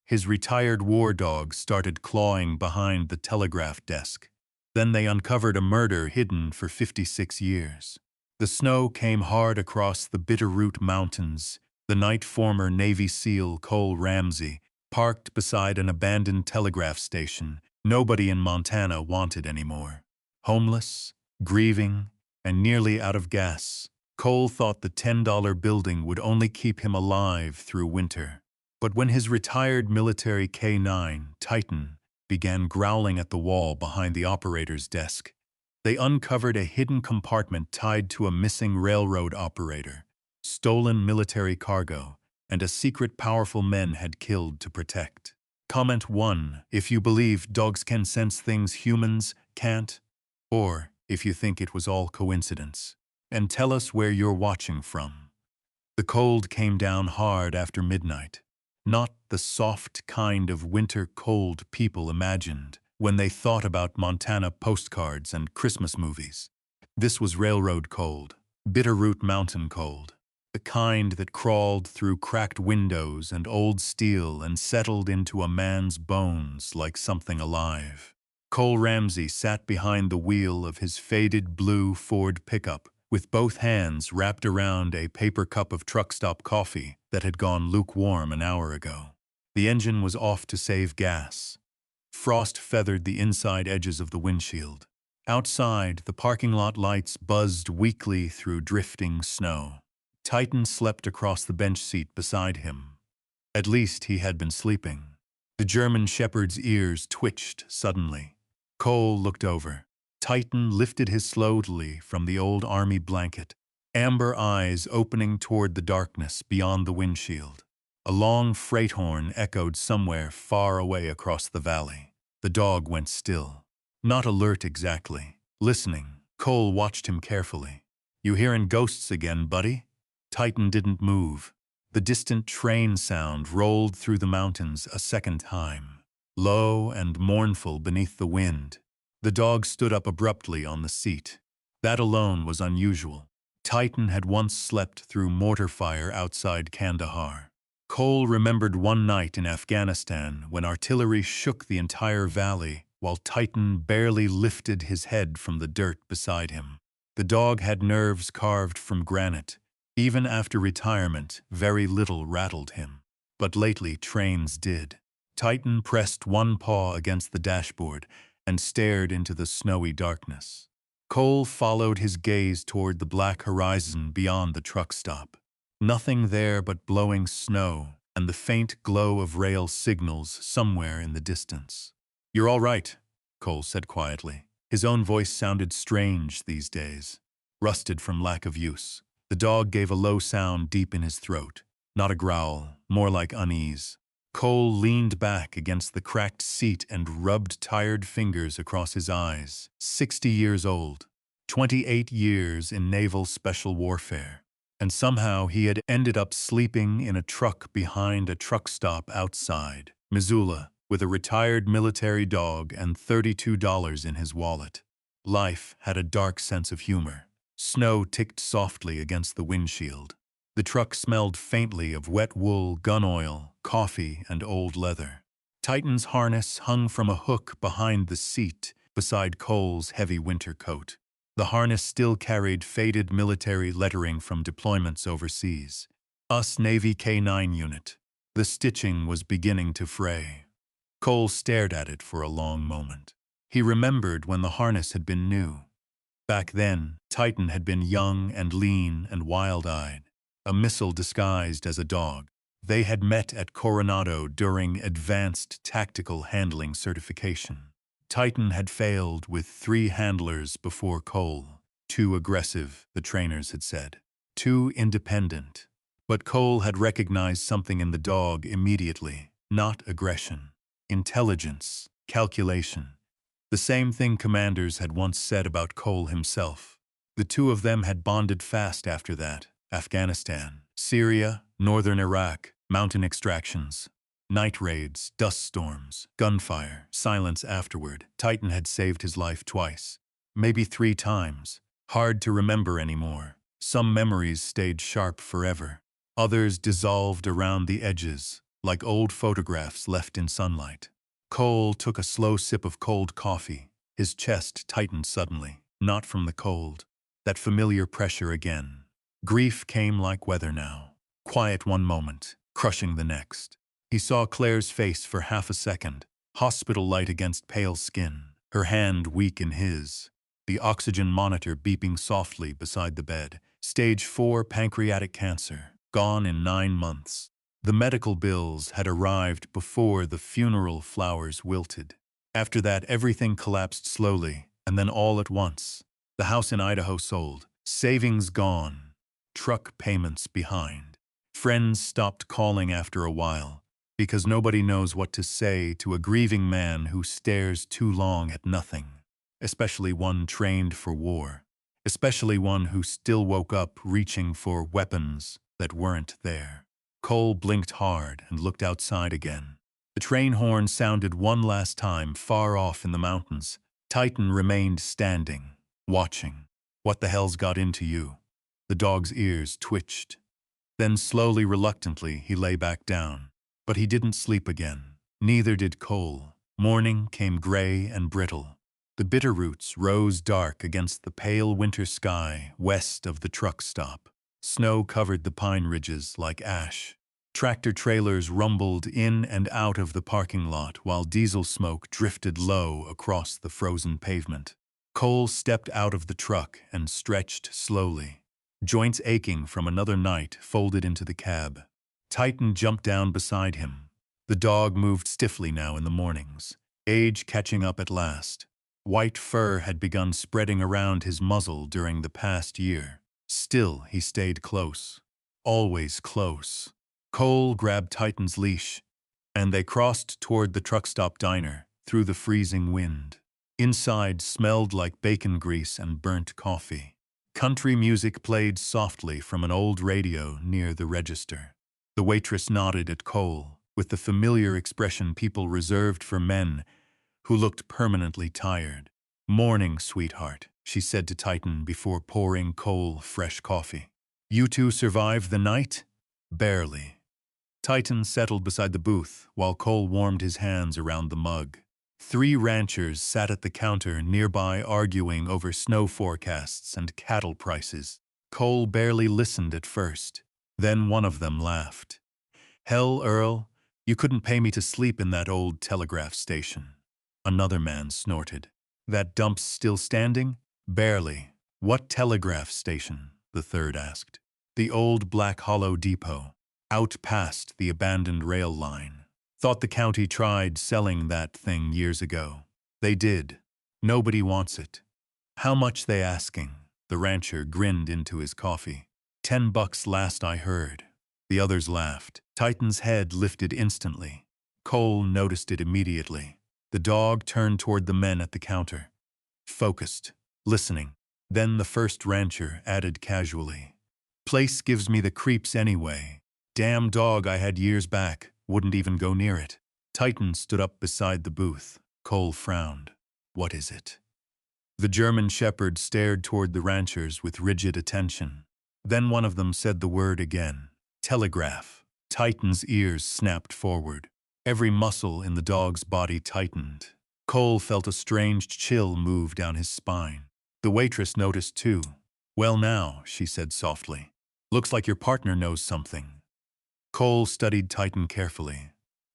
His retired war dog started clawing behind the telegraph desk. Then they uncovered a murder hidden for 56 years. The snow came hard across the Bitterroot Mountains the night former Navy SEAL Cole Ramsey parked beside an abandoned telegraph station nobody in Montana wanted anymore. Homeless, grieving, and nearly out of gas, Cole thought the $10 building would only keep him alive through winter. But when his retired military K9, Titan, began growling at the wall behind the operator's desk, they uncovered a hidden compartment tied to a missing railroad operator, stolen military cargo, and a secret powerful men had killed to protect. Comment 1 if you believe dogs can sense things humans can't, or if you think it was all coincidence. And tell us where you're watching from. The cold came down hard after midnight. Not the soft kind of winter cold people imagined when they thought about Montana postcards and Christmas movies. This was railroad cold, Bitterroot Mountain cold, the kind that crawled through cracked windows and old steel and settled into a man's bones like something alive. Cole Ramsey sat behind the wheel of his faded blue Ford pickup, with both hands wrapped around a paper cup of truck stop coffee that had gone lukewarm an hour ago. The engine was off to save gas. Frost feathered the inside edges of the windshield. Outside, the parking lot lights buzzed weakly through drifting snow. Titan slept across the bench seat beside him. At least he had been sleeping. The German shepherd's ears twitched suddenly. Cole looked over. Titan lifted his slowly from the old army blanket, amber eyes opening toward the darkness beyond the windshield. A long freight horn echoed somewhere far away across the valley. The dog went still. Not alert exactly. Listening, Cole watched him carefully. "You hearin' ghosts again, buddy?" Titan didn't move. The distant train sound rolled through the mountains a second time, low and mournful beneath the wind. The dog stood up abruptly on the seat. That alone was unusual. Titan had once slept through mortar fire outside Kandahar. Cole remembered one night in Afghanistan when artillery shook the entire valley while Titan barely lifted his head from the dirt beside him. The dog had nerves carved from granite. Even after retirement, very little rattled him. But lately, trains did. Titan pressed one paw against the dashboard and stared into the snowy darkness. Cole followed his gaze toward the black horizon beyond the truck stop. Nothing there but blowing snow and the faint glow of rail signals somewhere in the distance. "You're all right," Cole said quietly. His own voice sounded strange these days, rusted from lack of use. The dog gave a low sound deep in his throat. Not a growl, more like unease. Cole leaned back against the cracked seat and rubbed tired fingers across his eyes. 60 years old, 28 years in naval special warfare. And somehow he had ended up sleeping in a truck behind a truck stop outside Missoula, with a retired military dog and $32 in his wallet. Life had a dark sense of humor. Snow ticked softly against the windshield. The truck smelled faintly of wet wool, gun oil, coffee, and old leather. Titan's harness hung from a hook behind the seat beside Cole's heavy winter coat. The harness still carried faded military lettering from deployments overseas. US Navy K9 unit. The stitching was beginning to fray. Cole stared at it for a long moment. He remembered when the harness had been new. Back then, Titan had been young and lean and wild-eyed, a missile disguised as a dog. They had met at Coronado during advanced tactical handling certification. Titan had failed with 3 handlers before Cole. Too aggressive, the trainers had said. Too independent. But Cole had recognized something in the dog immediately. Not aggression. Intelligence. Calculation. The same thing commanders had once said about Cole himself. The two of them had bonded fast after that. Afghanistan, Syria, northern Iraq, mountain extractions, night raids, dust storms, gunfire, silence afterward. Titan had saved his life twice, maybe 3 times. Hard to remember anymore. Some memories stayed sharp forever. Others dissolved around the edges, like old photographs left in sunlight. Cole took a slow sip of cold coffee. His chest tightened suddenly, not from the cold. That familiar pressure again. Grief came like weather now. Quiet one moment, crushing the next. He saw Claire's face for half a second, hospital light against pale skin, her hand weak in his, the oxygen monitor beeping softly beside the bed. Stage 4 pancreatic cancer, gone in 9 months. The medical bills had arrived before the funeral flowers wilted. After that, everything collapsed slowly, and then all at once. The house in Idaho sold, savings gone, truck payments behind. Friends stopped calling after a while, because nobody knows what to say to a grieving man who stares too long at nothing, especially one trained for war, especially one who still woke up reaching for weapons that weren't there. Cole blinked hard and looked outside again. The train horn sounded one last time far off in the mountains. Titan remained standing, watching. What the hell's got into you? The dog's ears twitched. Then slowly, reluctantly, he lay back down. But he didn't sleep again. Neither did Cole. Morning came gray and brittle. The bitterroots rose dark against the pale winter sky west of the truck stop. Snow covered the pine ridges like ash. Tractor trailers rumbled in and out of the parking lot while diesel smoke drifted low across the frozen pavement. Cole stepped out of the truck and stretched slowly. Joints aching from another night folded into the cab. Titan jumped down beside him. The dog moved stiffly now in the mornings, age catching up at last. White fur had begun spreading around his muzzle during the past year. Still, he stayed close. Always close. Cole grabbed Titan's leash, and they crossed toward the truck stop diner through the freezing wind. Inside smelled like bacon grease and burnt coffee. Country music played softly from an old radio near the register. The waitress nodded at Cole with the familiar expression people reserved for men who looked permanently tired. "Morning, sweetheart," she said to Titan before pouring Cole fresh coffee. "You two survived the night?" "Barely." Titan settled beside the booth while Cole warmed his hands around the mug. 3 ranchers sat at the counter nearby arguing over snow forecasts and cattle prices. Cole barely listened at first. Then one of them laughed. "Hell, Earl, you couldn't pay me to sleep in that old telegraph station." Another man snorted. "That dump's still standing?" "Barely." "What telegraph station?" the third asked. "The old Black Hollow Depot, out past the abandoned rail line. Thought the county tried selling that thing years ago." "They did. Nobody wants it." "How much they asking?" The rancher grinned into his coffee. $10 last I heard." The others laughed. Titan's head lifted instantly. Cole noticed it immediately. The dog turned toward the men at the counter. Focused, listening. Then the first rancher added casually, "Place gives me the creeps anyway. Damn dog I had years back. Wouldn't even go near it." Titan stood up beside the booth. Cole frowned. "What is it?" The German shepherd stared toward the ranchers with rigid attention. Then one of them said the word again. "Telegraph." Titan's ears snapped forward. Every muscle in the dog's body tightened. Cole felt a strange chill move down his spine. The waitress noticed too. "Well now," she said softly. "Looks like your partner knows something." Cole studied Titan carefully.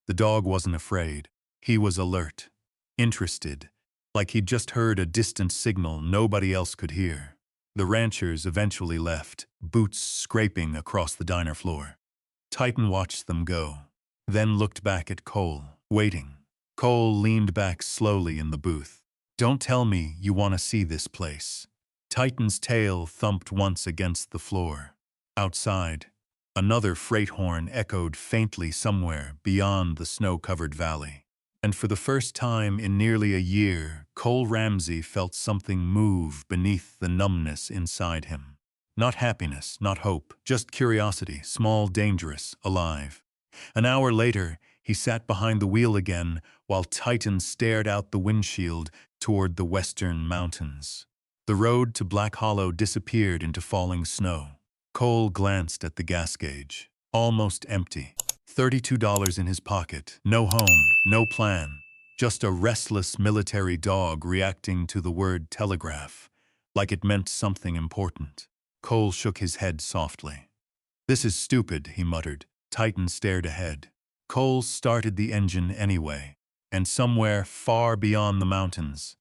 The dog wasn't afraid. He was alert, interested, like he'd just heard a distant signal nobody else could hear. The ranchers eventually left, boots scraping across the diner floor. Titan watched them go, then looked back at Cole, waiting. Cole leaned back slowly in the booth. "Don't tell me you want to see this place." Titan's tail thumped once against the floor. Outside, another freight horn echoed faintly somewhere beyond the snow-covered valley. And for the first time in nearly a year, Cole Ramsey felt something move beneath the numbness inside him. Not happiness, not hope, just curiosity, small, dangerous, alive. An hour later, he sat behind the wheel again while Titan stared out the windshield toward the western mountains. The road to Black Hollow disappeared into falling snow. Cole glanced at the gas gauge. Almost empty. $32 in his pocket. No home, no plan. Just a restless military dog reacting to the word telegraph, like it meant something important. Cole shook his head softly. "This is stupid," he muttered. Titan stared ahead. Cole started the engine anyway, and somewhere far beyond the mountains,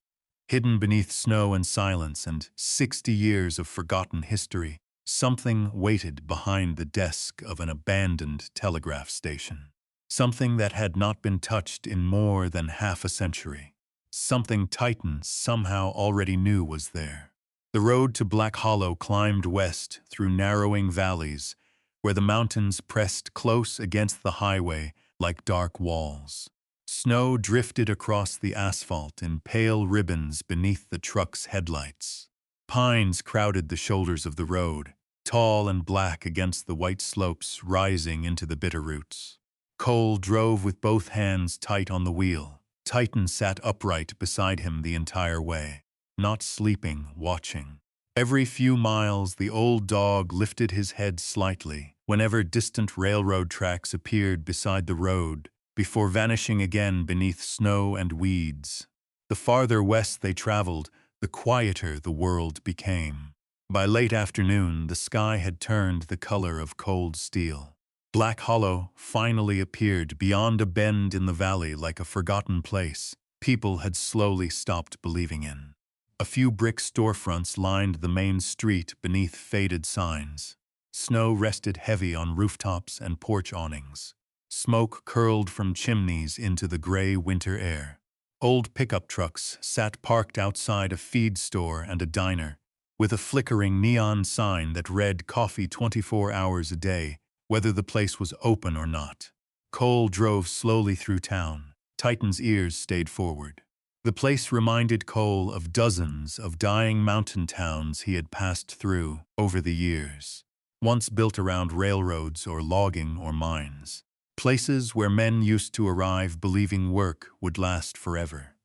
hidden beneath snow and silence and 60 years of forgotten history, something waited behind the desk of an abandoned telegraph station. Something that had not been touched in more than half a century. Something Titan somehow already knew was there. The road to Black Hollow climbed west through narrowing valleys, where the mountains pressed close against the highway like dark walls. Snow drifted across the asphalt in pale ribbons beneath the truck's headlights. Pines crowded the shoulders of the road, tall and black against the white slopes rising into the Bitterroots. Cole drove with both hands tight on the wheel. Titan sat upright beside him the entire way, not sleeping, watching. Every few miles, the old dog lifted his head slightly whenever distant railroad tracks appeared beside the road, before vanishing again beneath snow and weeds. The farther west they traveled, the quieter the world became. By late afternoon, the sky had turned the color of cold steel. Black Hollow finally appeared beyond a bend in the valley like a forgotten place people had slowly stopped believing in. A few brick storefronts lined the main street beneath faded signs. Snow rested heavy on rooftops and porch awnings. Smoke curled from chimneys into the gray winter air. Old pickup trucks sat parked outside a feed store and a diner, with a flickering neon sign that read coffee 24 hours a day, whether the place was open or not. Cole drove slowly through town. Titan's ears stayed forward. The place reminded Cole of dozens of dying mountain towns he had passed through over the years, once built around railroads or logging or mines. Places where men used to arrive believing work would last forever.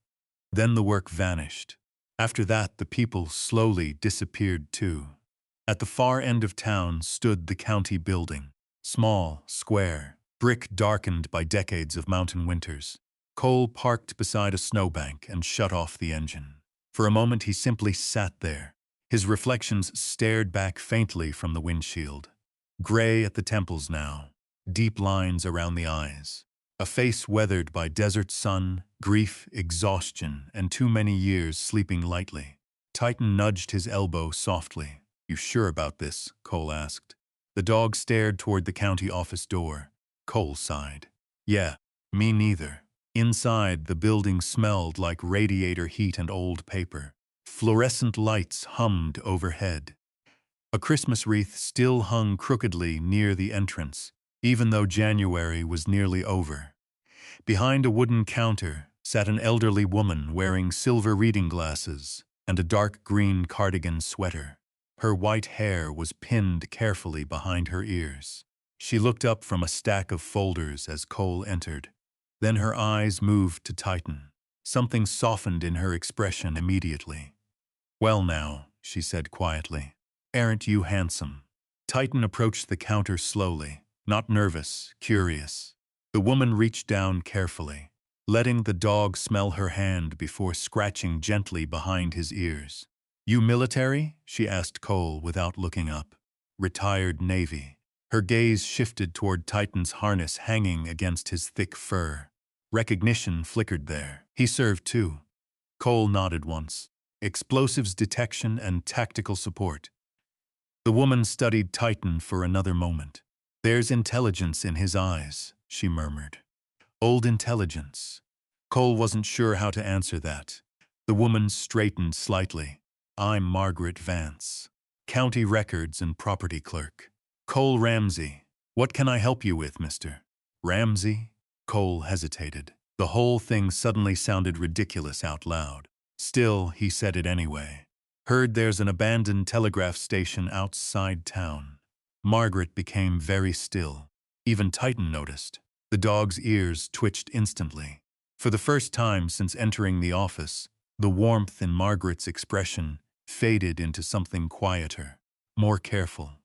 Then the work vanished. After that, the people slowly disappeared too. At the far end of town stood the county building. Small, square, brick darkened by decades of mountain winters. Cole parked beside a snowbank and shut off the engine. For a moment he simply sat there. His reflections stared back faintly from the windshield. Gray at the temples now, deep lines around the eyes. A face weathered by desert sun, grief, exhaustion, and too many years sleeping lightly. Titan nudged his elbow softly. "You sure about this?" Cole asked. The dog stared toward the county office door. Cole sighed. "Yeah, me neither." Inside, the building smelled like radiator heat and old paper. Fluorescent lights hummed overhead. A Christmas wreath still hung crookedly near the entrance, even though January was nearly over. Behind a wooden counter sat an elderly woman wearing silver reading glasses and a dark green cardigan sweater. Her white hair was pinned carefully behind her ears. She looked up from a stack of folders as Cole entered. Then her eyes moved to Titan. Something softened in her expression immediately. "Well now," she said quietly, "aren't you handsome?" Titan approached the counter slowly, not nervous, curious. The woman reached down carefully, letting the dog smell her hand before scratching gently behind his ears. "You military?" she asked Cole without looking up. "Retired Navy." Her gaze shifted toward Titan's harness hanging against his thick fur. Recognition flickered there. He served too. Cole nodded once. Explosives detection and tactical support. The woman studied Titan for another moment. "There's intelligence in his eyes," she murmured. "Old intelligence." Cole wasn't sure how to answer that. The woman straightened slightly. "I'm Margaret Vance, county records and property clerk." "Cole Ramsey. What can I help you with, Mr. Ramsey?" Cole hesitated. The whole thing suddenly sounded ridiculous out loud. Still, he said it anyway. "Heard there's an abandoned telegraph station outside town." Margaret became very still. Even Titan noticed. The dog's ears twitched instantly. For the first time since entering the office, the warmth in Margaret's expression faded into something quieter, more careful.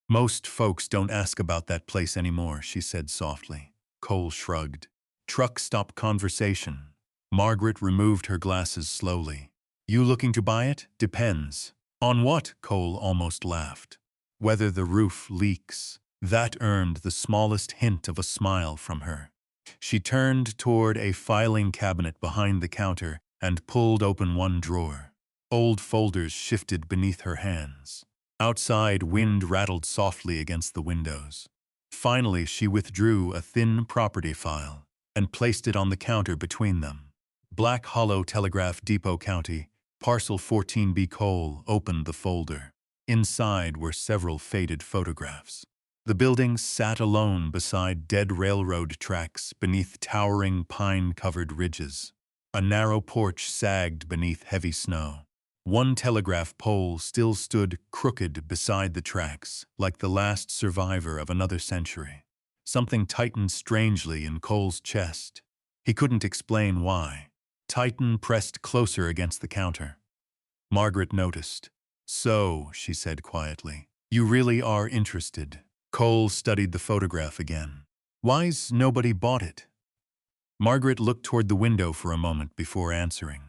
"Most folks don't ask about that place anymore," she said softly. Cole shrugged. Truck stop conversation. Margaret removed her glasses slowly. You looking to buy it? Depends. On what? Cole almost laughed. Whether the roof leaks. That earned the smallest hint of a smile from her. She turned toward a filing cabinet behind the counter and pulled open one drawer. Old folders shifted beneath her hands. Outside, wind rattled softly against the windows. Finally, she withdrew a thin property file and placed it on the counter between them. Black Hollow, Telegraph Depot County, Parcel 14B. Cole opened the folder. Inside were several faded photographs. The building sat alone beside dead railroad tracks beneath towering pine-covered ridges. A narrow porch sagged beneath heavy snow. One telegraph pole still stood crooked beside the tracks, like the last survivor of another century. Something tightened strangely in Cole's chest. He couldn't explain why. Titan pressed closer against the counter. Margaret noticed. So, she said quietly, you really are interested. Cole studied the photograph again. Why's nobody bought it? Margaret looked toward the window for a moment before answering.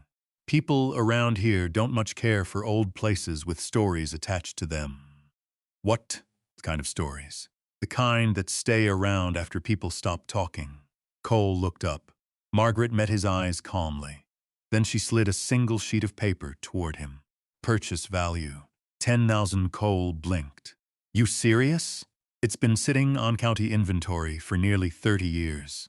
People around here don't much care for old places with stories attached to them. What kind of stories? The kind that stay around after people stop talking. Cole looked up. Margaret met his eyes calmly. Then she slid a single sheet of paper toward him. Purchase value. 10,000. Cole blinked. You serious? It's been sitting on county inventory for nearly 30 years.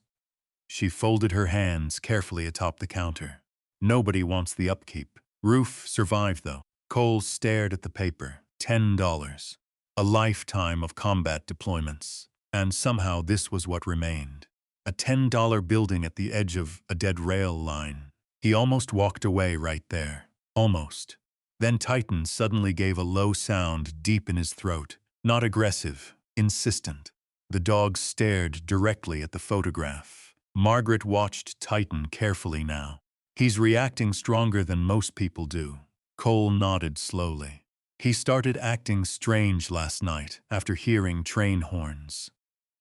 She folded her hands carefully atop the counter. Nobody wants the upkeep. Roof survived, though. Cole stared at the paper. $10. A lifetime of combat deployments. And somehow this was what remained. A $10 building at the edge of a dead rail line. He almost walked away right there. Almost. Then Titan suddenly gave a low sound deep in his throat. Not aggressive, insistent. The dog stared directly at the photograph. Margaret watched Titan carefully now. He's reacting stronger than most people do. Cole nodded slowly. He started acting strange last night after hearing train horns.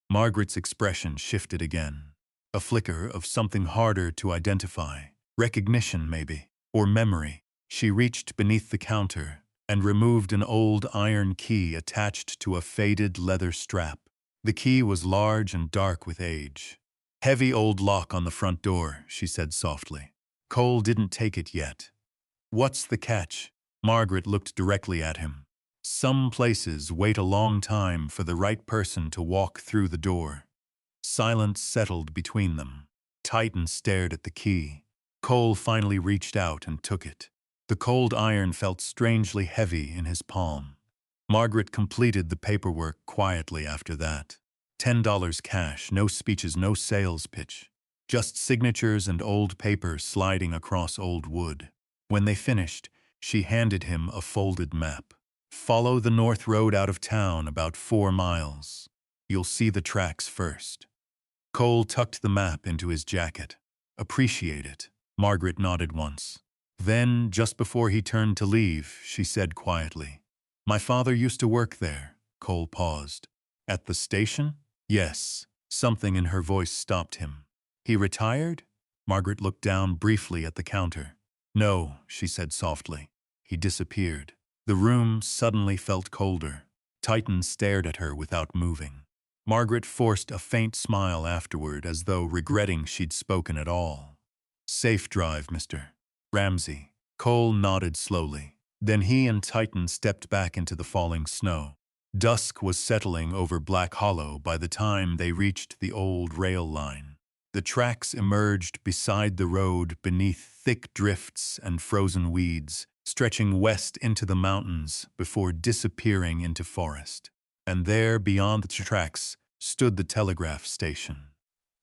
Margaret's expression shifted again. A flicker of something harder to identify. Recognition, maybe, or memory. She reached beneath the counter and removed an old iron key attached to a faded leather strap. The key was large and dark with age. Heavy old lock on the front door, she said softly. Cole didn't take it yet. What's the catch? Margaret looked directly at him. Some places wait a long time for the right person to walk through the door. Silence settled between them. Titan stared at the key. Cole finally reached out and took it. The cold iron felt strangely heavy in his palm. Margaret completed the paperwork quietly after that. $10 cash, no speeches, no sales pitch. Just signatures and old paper sliding across old wood. When they finished, she handed him a folded map. Follow the north road out of town about 4 miles. You'll see the tracks first. Cole tucked the map into his jacket. Appreciate it. Margaret nodded once. Then, just before he turned to leave, she said quietly, my father used to work there. Cole paused. At the station? Yes. Something in her voice stopped him. He retired? Margaret looked down briefly at the counter. No, she said softly. He disappeared. The room suddenly felt colder. Titan stared at her without moving. Margaret forced a faint smile afterward, as though regretting she'd spoken at all. Safe drive, Mr. Ramsey. Cole nodded slowly. Then he and Titan stepped back into the falling snow. Dusk was settling over Black Hollow by the time they reached the old rail line. The tracks emerged beside the road beneath thick drifts and frozen weeds, stretching west into the mountains before disappearing into forest. And there, beyond the tracks, stood the telegraph station.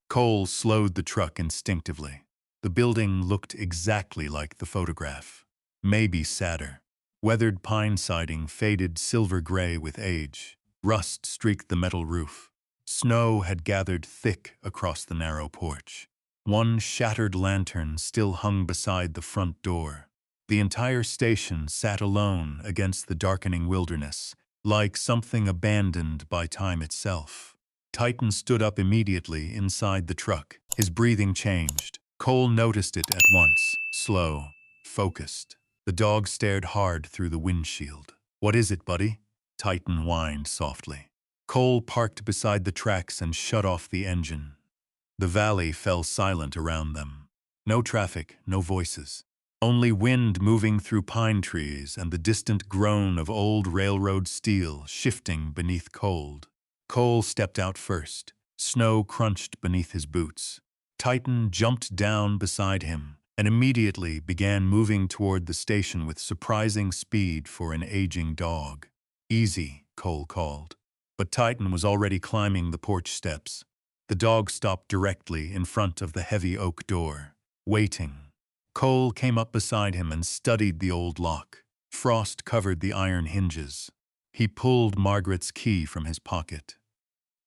Cole slowed the truck instinctively. The building looked exactly like the photograph. Maybe sadder. Weathered pine siding faded silver gray with age. Rust streaked the metal roof. Snow had gathered thick across the narrow porch. One shattered lantern still hung beside the front door. The entire station sat alone against the darkening wilderness, like something abandoned by time itself. Titan stood up immediately inside the truck. His breathing changed. Cole noticed it at once. Slow, focused. The dog stared hard through the windshield. "What is it, buddy?" Titan whined softly. Cole parked beside the tracks and shut off the engine. The valley fell silent around them. No traffic, no voices. Only wind moving through pine trees and the distant groan of old railroad steel shifting beneath cold. Cole stepped out first. Snow crunched beneath his boots. Titan jumped down beside him and immediately began moving toward the station with surprising speed for an aging dog. "Easy," Cole called. But Titan was already climbing the porch steps. The dog stopped directly in front of the heavy oak door, waiting. Cole came up beside him and studied the old lock. Frost covered the iron hinges. He pulled Margaret's key from his pocket.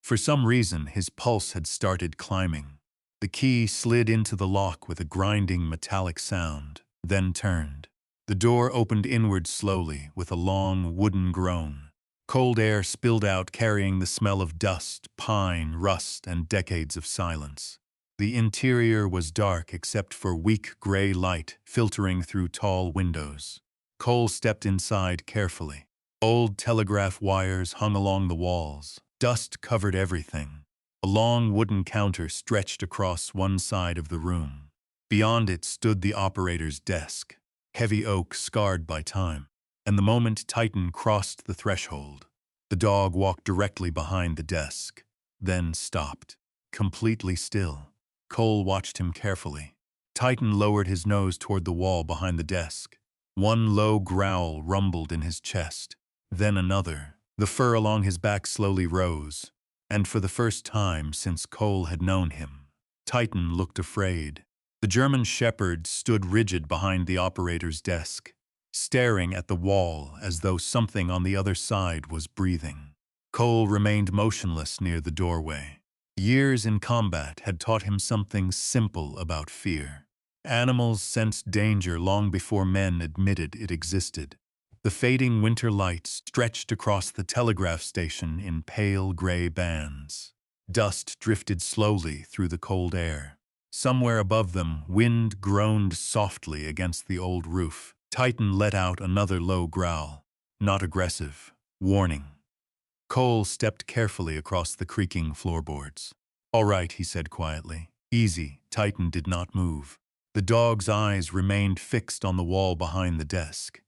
For some reason, his pulse had started climbing. The key slid into the lock with a grinding metallic sound, then turned. The door opened inward slowly with a long wooden groan. Cold air spilled out, carrying the smell of dust, pine, rust, and decades of silence. The interior was dark except for weak gray light filtering through tall windows. Cole stepped inside carefully. Old telegraph wires hung along the walls. Dust covered everything. A long wooden counter stretched across one side of the room. Beyond it stood the operator's desk, heavy oak scarred by time. And the moment Titan crossed the threshold, the dog walked directly behind the desk, then stopped, completely still. Cole watched him carefully. Titan lowered his nose toward the wall behind the desk. One low growl rumbled in his chest, then another. The fur along his back slowly rose, and for the first time since Cole had known him, Titan looked afraid. The German shepherd stood rigid behind the operator's desk, staring at the wall as though something on the other side was breathing. Cole remained motionless near the doorway. Years in combat had taught him something simple about fear. Animals sensed danger long before men admitted it existed. The fading winter lights stretched across the telegraph station in pale gray bands. Dust drifted slowly through the cold air. Somewhere above them, wind groaned softly against the old roof. Titan let out another low growl. Not aggressive, warning. Cole stepped carefully across the creaking floorboards. "All right," he said quietly. "Easy." Titan did not move. The dog's eyes remained fixed on the wall behind the desk.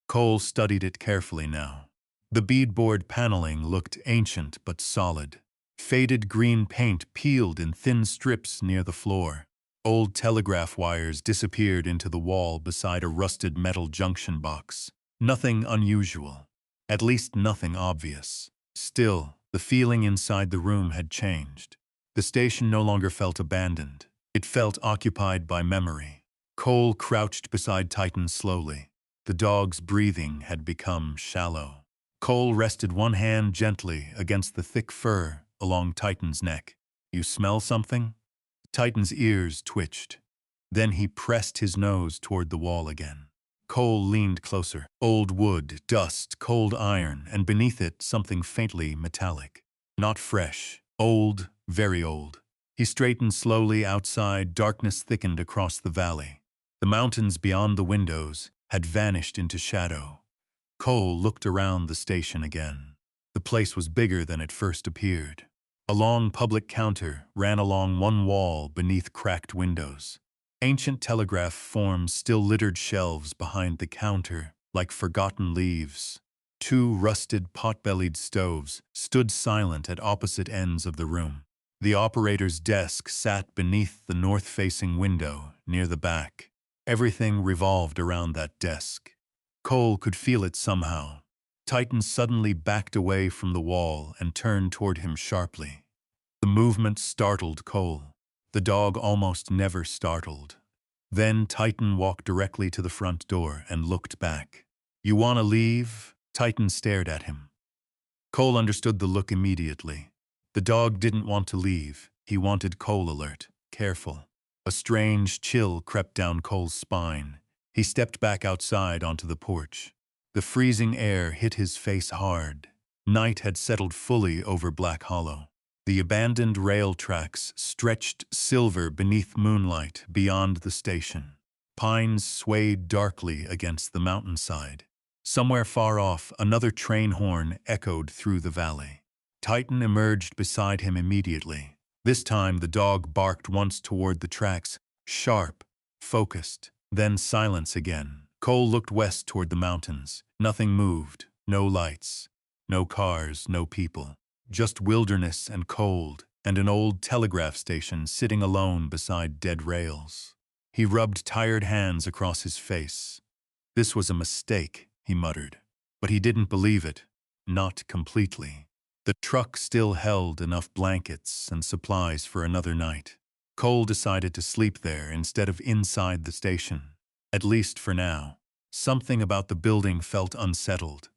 Cole studied it carefully now. The beadboard paneling looked ancient but solid. Faded green paint peeled in thin strips near the floor. Old telegraph wires disappeared into the wall beside a rusted metal junction box. Nothing unusual. At least nothing obvious. Still, the feeling inside the room had changed. The station no longer felt abandoned. It felt occupied by memory. Cole crouched beside Titan slowly. The dog's breathing had become shallow. Cole rested one hand gently against the thick fur along Titan's neck. "You smell something?" Titan's ears twitched. Then he pressed his nose toward the wall again. Cole leaned closer. Old wood, dust, cold iron, and beneath it something faintly metallic. Not fresh. Old, very old. He straightened slowly outside. Darkness thickened across the valley. The mountains beyond the windows had vanished into shadow. Cole looked around the station again. The place was bigger than it first appeared. A long public counter ran along one wall beneath cracked windows. Ancient telegraph forms still littered shelves behind the counter like forgotten leaves. Two rusted pot-bellied stoves stood silent at opposite ends of the room. The operator's desk sat beneath the north-facing window near the back. Everything revolved around that desk. Cole could feel it somehow. Titan suddenly backed away from the wall and turned toward him sharply. The movement startled Cole. The dog almost never startled. Then Titan walked directly to the front door and looked back. "You want to leave?" Titan stared at him. Cole understood the look immediately. The dog didn't want to leave. He wanted Cole alert, careful. A strange chill crept down Cole's spine. He stepped back outside onto the porch. The freezing air hit his face hard. Night had settled fully over Black Hollow. The abandoned rail tracks stretched silver beneath moonlight beyond the station. Pines swayed darkly against the mountainside. Somewhere far off, another train horn echoed through the valley. Titan emerged beside him immediately. This time the dog barked once toward the tracks, sharp, focused, then silence again. Cole looked west toward the mountains. Nothing moved, no lights, no cars, no people. Just wilderness and cold, and an old telegraph station sitting alone beside dead rails. He rubbed tired hands across his face. This was a mistake, he muttered. But he didn't believe it. Not completely. The truck still held enough blankets and supplies for another night. Cole decided to sleep there instead of inside the station. At least for now. Something about the building felt unsettled.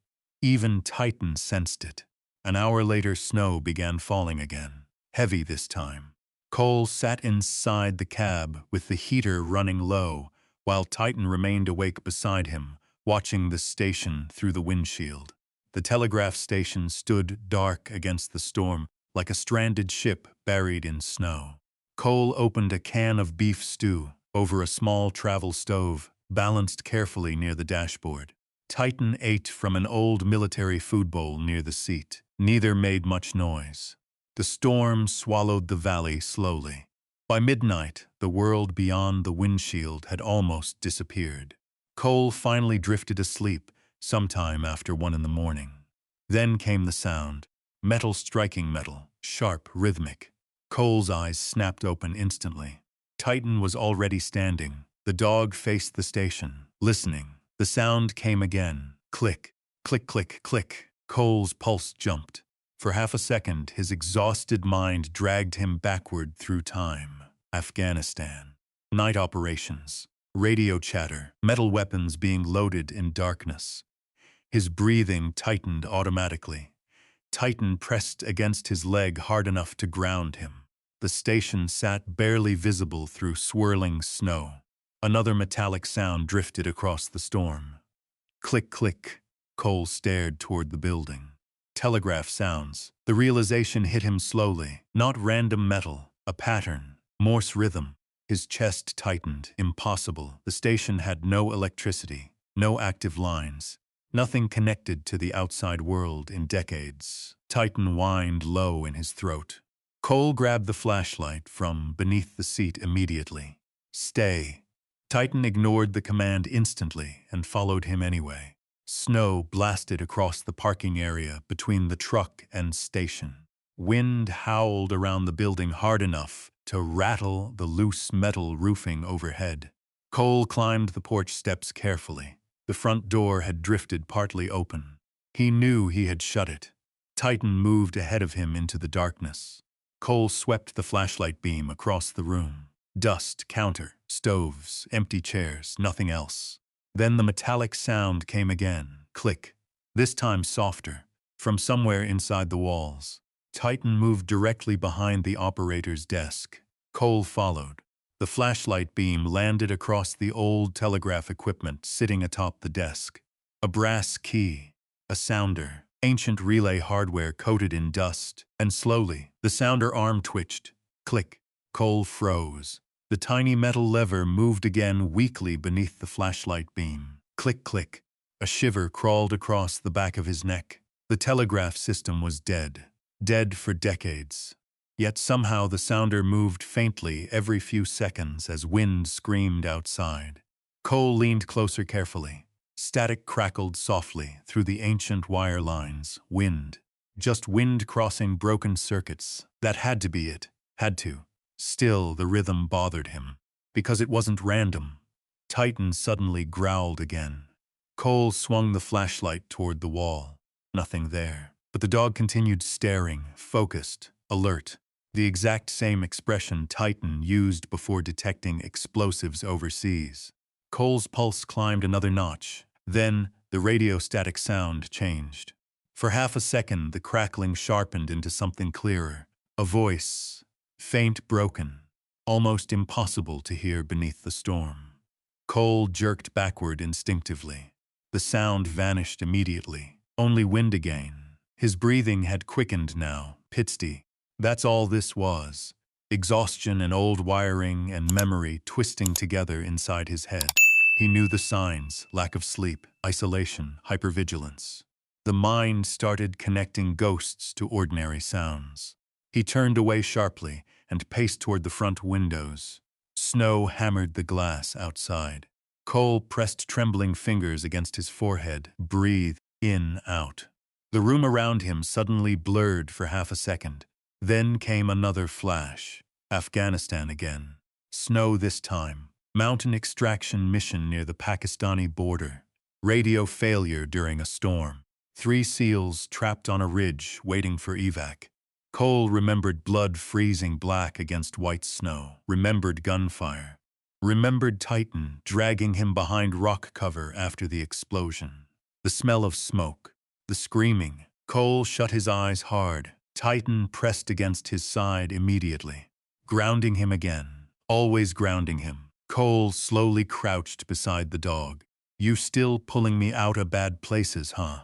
Even Titan sensed it. An hour later, snow began falling again. Heavy this time. Cole sat inside the cab with the heater running low, while Titan remained awake beside him, watching the station through the windshield. The telegraph station stood dark against the storm, like a stranded ship buried in snow. Cole opened a can of beef stew over a small travel stove, balanced carefully near the dashboard. Titan ate from an old military food bowl near the seat. Neither made much noise. The storm swallowed the valley slowly. By midnight, the world beyond the windshield had almost disappeared. Cole finally drifted asleep sometime after 1 in the morning. Then came the sound. Metal striking metal, sharp, rhythmic. Cole's eyes snapped open instantly. Titan was already standing. The dog faced the station, listening. The sound came again. Click, click, click, click. Cole's pulse jumped. For half a second, his exhausted mind dragged him backward through time. Afghanistan. Night operations. Radio chatter. Metal weapons being loaded in darkness. His breathing tightened automatically. Titan pressed against his leg hard enough to ground him. The station sat barely visible through swirling snow. Another metallic sound drifted across the storm. Click, click. Cole stared toward the building. Telegraph sounds. The realization hit him slowly. Not random metal, a pattern. Morse rhythm. His chest tightened. Impossible. The station had no electricity, no active lines. Nothing connected to the outside world in decades. Titan whined low in his throat. Cole grabbed the flashlight from beneath the seat immediately. Stay. Titan ignored the command instantly and followed him anyway. Snow blasted across the parking area between the truck and station. Wind howled around the building hard enough to rattle the loose metal roofing overhead. Cole climbed the porch steps carefully. The front door had drifted partly open. He knew he had shut it. Titan moved ahead of him into the darkness. Cole swept the flashlight beam across the room. Dust, counter, stoves, empty chairs, nothing else. Then the metallic sound came again. Click. This time softer, from somewhere inside the walls. Titan moved directly behind the operator's desk. Cole followed. The flashlight beam landed across the old telegraph equipment sitting atop the desk. A brass key, a sounder, ancient relay hardware coated in dust, and slowly, the sounder arm twitched. Click. Cole froze. The tiny metal lever moved again weakly beneath the flashlight beam. Click, click. A shiver crawled across the back of his neck. The telegraph system was dead. Dead for decades. Yet somehow the sounder moved faintly every few seconds as wind screamed outside. Cole leaned closer carefully. Static crackled softly through the ancient wire lines. Wind. Just wind crossing broken circuits. That had to be it. Had to. Still, the rhythm bothered him. Because it wasn't random. Titan suddenly growled again. Cole swung the flashlight toward the wall. Nothing there. But the dog continued staring, focused, alert. The exact same expression Titan used before detecting explosives overseas. Cole's pulse climbed another notch. Then, the radio static sound changed. For half a second, the crackling sharpened into something clearer. A voice. Faint, broken, almost impossible to hear beneath the storm. Cole jerked backward instinctively. The sound vanished immediately. Only wind again. His breathing had quickened now, pitsty. That's all this was. Exhaustion and old wiring and memory twisting together inside his head. He knew the signs: lack of sleep, isolation, hypervigilance. The mind started connecting ghosts to ordinary sounds. He turned away sharply and paced toward the front windows. Snow hammered the glass outside. Cole pressed trembling fingers against his forehead, breathed in, out. The room around him suddenly blurred for half a second. Then came another flash. Afghanistan again. Snow this time. Mountain extraction mission near the Pakistani border. Radio failure during a storm. 3 SEALs trapped on a ridge waiting for evac. Cole remembered blood freezing black against white snow. Remembered gunfire. Remembered Titan dragging him behind rock cover after the explosion. The smell of smoke. The screaming. Cole shut his eyes hard. Titan pressed against his side immediately. Grounding him again. Always grounding him. Cole slowly crouched beside the dog. "You still pulling me out of bad places, huh?"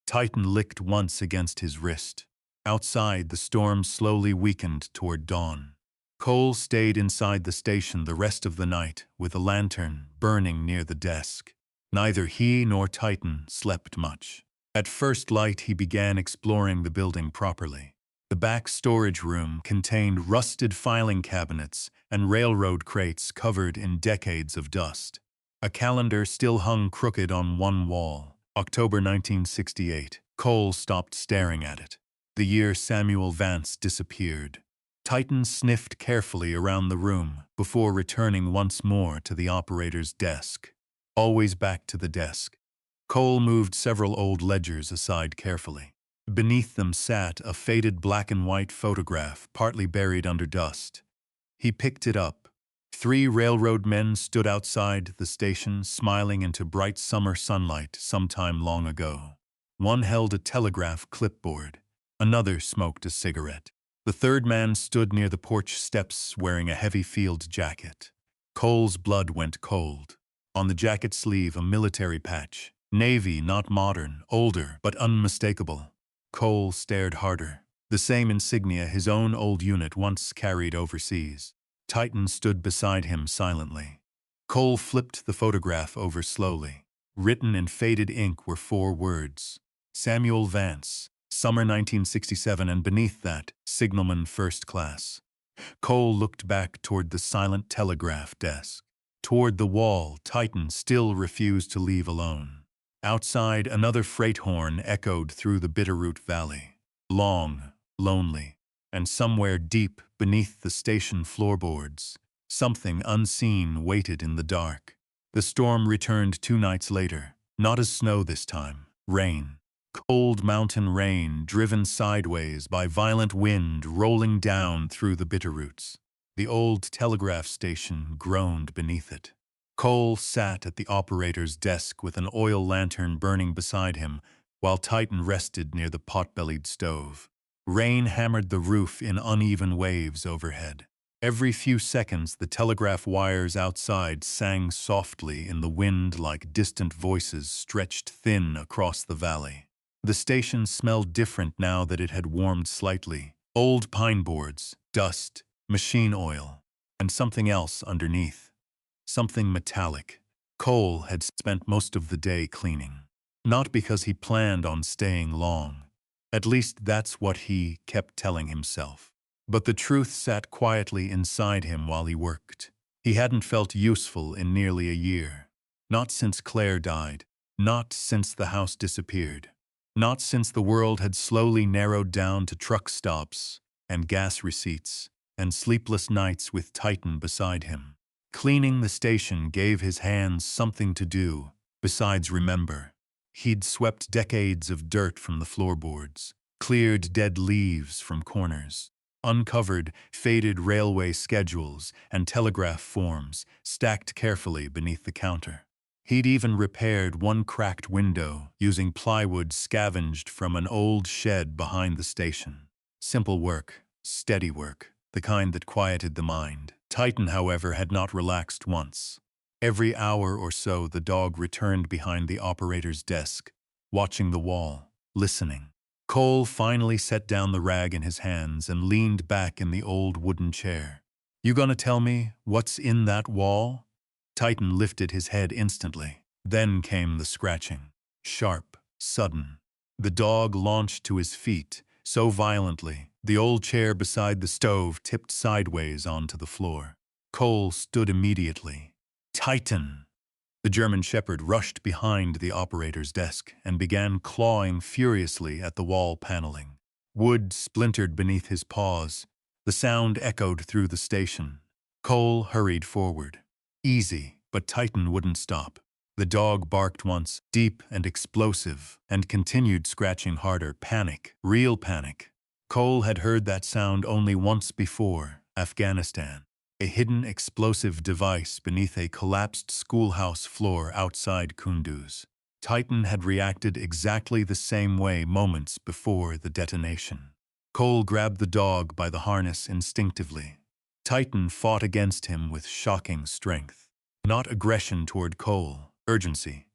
Titan licked once against his wrist. Outside, the storm slowly weakened toward dawn. Cole stayed inside the station the rest of the night, with a lantern burning near the desk. Neither he nor Titan slept much. At first light, he began exploring the building properly. The back storage room contained rusted filing cabinets and railroad crates covered in decades of dust. A calendar still hung crooked on one wall. October 1968. Cole stopped staring at it. The year Samuel Vance disappeared. Titan sniffed carefully around the room before returning once more to the operator's desk. Always back to the desk. Cole moved several old ledgers aside carefully. Beneath them sat a faded black and white photograph, partly buried under dust. He picked it up. 3 railroad men stood outside the station, smiling into bright summer sunlight sometime long ago. One held a telegraph clipboard. Another smoked a cigarette. The third man stood near the porch steps wearing a heavy field jacket. Cole's blood went cold. On the jacket sleeve, a military patch. Navy, not modern, older, but unmistakable. Cole stared harder. The same insignia his own old unit once carried overseas. Titan stood beside him silently. Cole flipped the photograph over slowly. Written in faded ink were 4 words. Samuel Vance, summer 1967, and beneath that, signalman first class. Cole looked back toward the silent telegraph desk. Toward the wall, Titan still refused to leave alone. Outside, another freight horn echoed through the Bitterroot Valley. Long, lonely, and somewhere deep beneath the station floorboards, something unseen waited in the dark. The storm returned 2 nights later, not as snow this time, rain. Cold mountain rain driven sideways by violent wind rolling down through the Bitterroots. The old telegraph station groaned beneath it. Cole sat at the operator's desk with an oil lantern burning beside him, while Titan rested near the pot-bellied stove. Rain hammered the roof in uneven waves overhead. Every few seconds, the telegraph wires outside sang softly in the wind like distant voices stretched thin across the valley. The station smelled different now that it had warmed slightly. Old pine boards, dust, machine oil, and something else underneath. Something metallic. Cole had spent most of the day cleaning. Not because he planned on staying long. At least that's what he kept telling himself. But the truth sat quietly inside him while he worked. He hadn't felt useful in nearly a year. Not since Claire died. Not since the house disappeared. Not since the world had slowly narrowed down to truck stops and gas receipts and sleepless nights with Titan beside him. Cleaning the station gave his hands something to do, besides remember. He'd swept decades of dirt from the floorboards, cleared dead leaves from corners, uncovered faded railway schedules and telegraph forms stacked carefully beneath the counter. He'd even repaired one cracked window using plywood scavenged from an old shed behind the station. Simple work, steady work, the kind that quieted the mind. Titan, however, had not relaxed once. Every hour or so, the dog returned behind the operator's desk, watching the wall, listening. Cole finally set down the rag in his hands and leaned back in the old wooden chair. "You gonna tell me what's in that wall?" Titan lifted his head instantly. Then came the scratching. Sharp, sudden. The dog launched to his feet, so violently, the old chair beside the stove tipped sideways onto the floor. Cole stood immediately. "Titan!" The German Shepherd rushed behind the operator's desk and began clawing furiously at the wall paneling. Wood splintered beneath his paws. The sound echoed through the station. Cole hurried forward. Easy, but Titan wouldn't stop. The dog barked once, deep and explosive, and continued scratching harder. Panic, real panic. Cole had heard that sound only once before, Afghanistan. A hidden explosive device beneath a collapsed schoolhouse floor outside Kunduz. Titan had reacted exactly the same way moments before the detonation. Cole grabbed the dog by the harness instinctively. Titan fought against him with shocking strength. Not aggression toward Cole, urgency.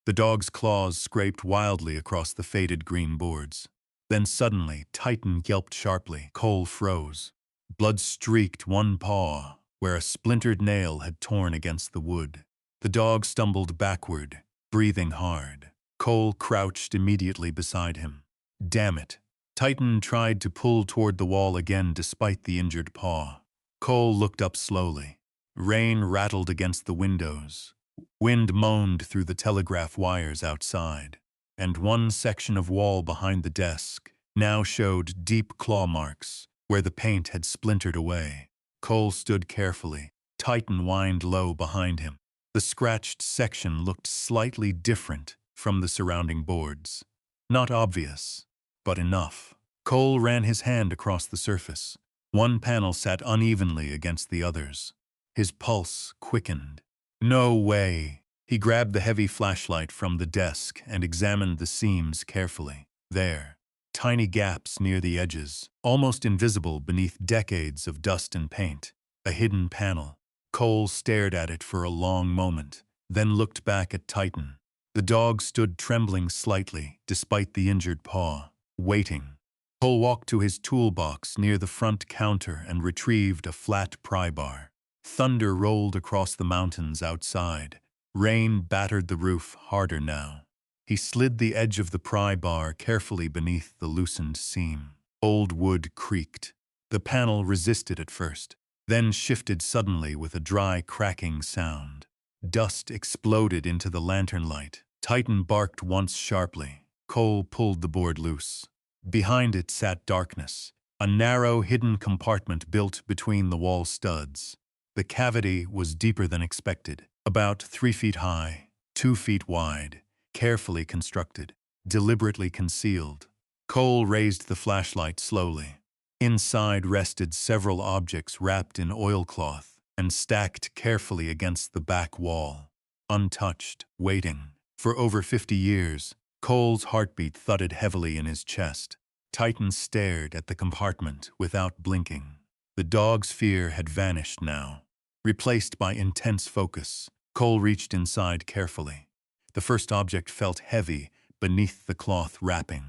The dog's claws scraped wildly across the faded green boards. Then suddenly, Titan yelped sharply. Cole froze. Blood streaked one paw, where a splintered nail had torn against the wood. The dog stumbled backward, breathing hard. Cole crouched immediately beside him. Damn it. Titan tried to pull toward the wall again despite the injured paw. Cole looked up slowly. Rain rattled against the windows. Wind moaned through the telegraph wires outside. And one section of wall behind the desk now showed deep claw marks where the paint had splintered away. Cole stood carefully. Titan whined low behind him. The scratched section looked slightly different from the surrounding boards. Not obvious, but enough. Cole ran his hand across the surface. One panel sat unevenly against the others. His pulse quickened. No way! He grabbed the heavy flashlight from the desk and examined the seams carefully. There, tiny gaps near the edges, almost invisible beneath decades of dust and paint. A hidden panel. Cole stared at it for a long moment, then looked back at Titan. The dog stood trembling slightly, despite the injured paw, waiting. Cole walked to his toolbox near the front counter and retrieved a flat pry bar. Thunder rolled across the mountains outside. Rain battered the roof harder now. He slid the edge of the pry bar carefully beneath the loosened seam. Old wood creaked. The panel resisted at first, then shifted suddenly with a dry, cracking sound. Dust exploded into the lantern light. Titan barked once sharply. Cole pulled the board loose. Behind it sat darkness, a narrow, hidden compartment built between the wall studs. The cavity was deeper than expected, about 3 feet high, 2 feet wide, carefully constructed, deliberately concealed. Cole raised the flashlight slowly. Inside rested several objects wrapped in oilcloth and stacked carefully against the back wall. Untouched, waiting. For over 50 years, Cole's heartbeat thudded heavily in his chest. Titan stared at the compartment without blinking. The dog's fear had vanished now, replaced by intense focus. Cole reached inside carefully. The first object felt heavy beneath the cloth wrapping.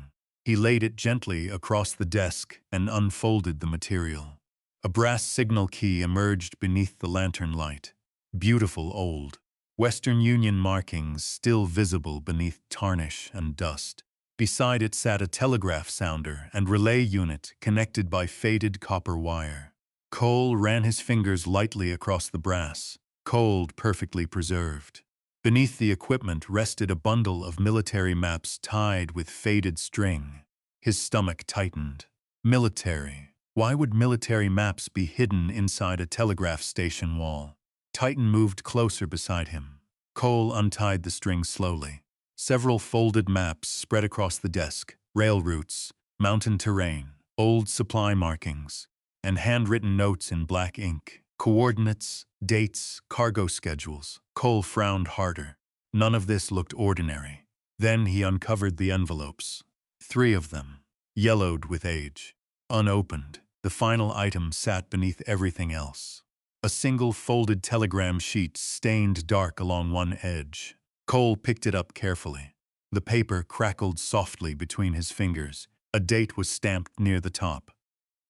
He laid it gently across the desk and unfolded the material. A brass signal key emerged beneath the lantern light. Beautiful old Western Union markings still visible beneath tarnish and dust. Beside it sat a telegraph sounder and relay unit connected by faded copper wire. Cole ran his fingers lightly across the brass, cold, perfectly preserved. Beneath the equipment rested a bundle of military maps tied with faded string. His stomach tightened. Military. Why would military maps be hidden inside a telegraph station wall? Titan moved closer beside him. Cole untied the string slowly. Several folded maps spread across the desk, rail routes, mountain terrain, old supply markings, and handwritten notes in black ink. Coordinates, dates, cargo schedules. Cole frowned harder. None of this looked ordinary. Then he uncovered the envelopes. 3 of them, yellowed with age. Unopened, the final item sat beneath everything else. A single folded telegram sheet stained dark along one edge. Cole picked it up carefully. The paper crackled softly between his fingers, A date was stamped near the top.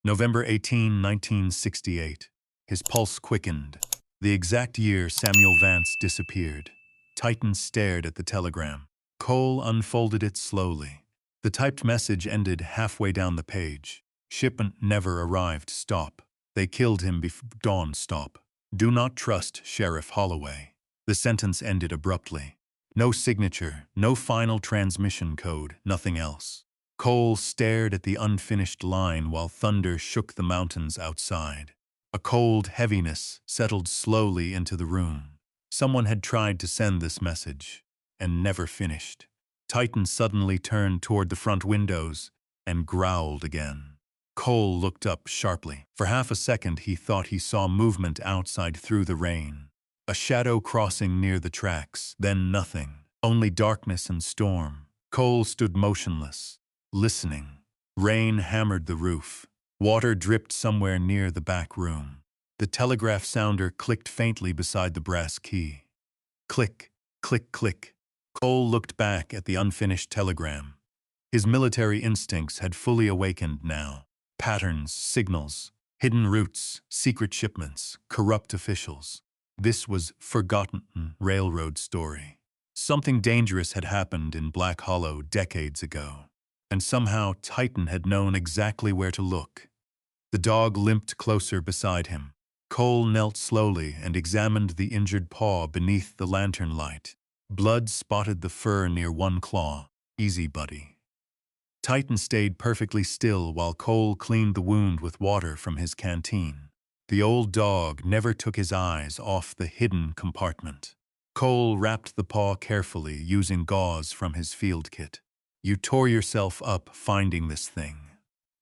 November 18, 1968. His pulse quickened. The exact year Samuel Vance disappeared. Titan stared at the telegram. Cole unfolded it slowly. The typed message ended halfway down the page. Shipment never arrived. Stop. They killed him before dawn. Stop. Do not trust Sheriff Holloway. The sentence ended abruptly. No signature, no final transmission code, nothing else. Cole stared at the unfinished line while thunder shook the mountains outside. A cold heaviness settled slowly into the room. Someone had tried to send this message and never finished. Titan suddenly turned toward the front windows and growled again. Cole looked up sharply. For half a second he thought he saw movement outside through the rain. A shadow crossing near the tracks, then nothing. Only darkness and storm. Cole stood motionless, listening. Rain hammered the roof. Water dripped somewhere near the back room. The telegraph sounder clicked faintly beside the brass key. Click, click, click. Cole looked back at the unfinished telegram. His military instincts had fully awakened now. Patterns, signals, hidden routes, secret shipments, corrupt officials. This was forgotten railroad story. Something dangerous had happened in Black Hollow decades ago, and somehow Titan had known exactly where to look. The dog limped closer beside him. Cole knelt slowly and examined the injured paw beneath the lantern light. Blood spotted the fur near one claw. Easy, buddy. Titan stayed perfectly still while Cole cleaned the wound with water from his canteen. The old dog never took his eyes off the hidden compartment. Cole wrapped the paw carefully using gauze from his field kit. You tore yourself up finding this thing.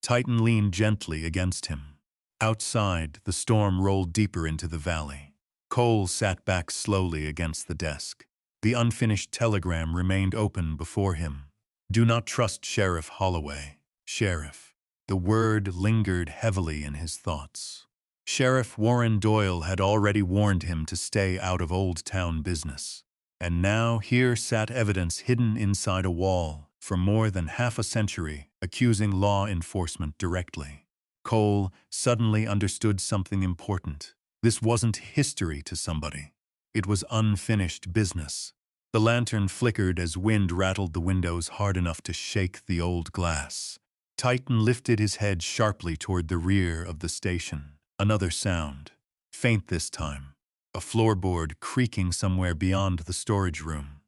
Titan leaned gently against him. Outside, the storm rolled deeper into the valley. Cole sat back slowly against the desk. The unfinished telegram remained open before him. Do not trust Sheriff Holloway. Sheriff. The word lingered heavily in his thoughts. Sheriff Warren Doyle had already warned him to stay out of Old Town business. And now here sat evidence hidden inside a wall for more than half a century, accusing law enforcement directly. Cole suddenly understood something important. This wasn't history to somebody. It was unfinished business. The lantern flickered as wind rattled the windows hard enough to shake the old glass. Titan lifted his head sharply toward the rear of the station. Another sound, faint this time, a floorboard creaking somewhere beyond the storage room.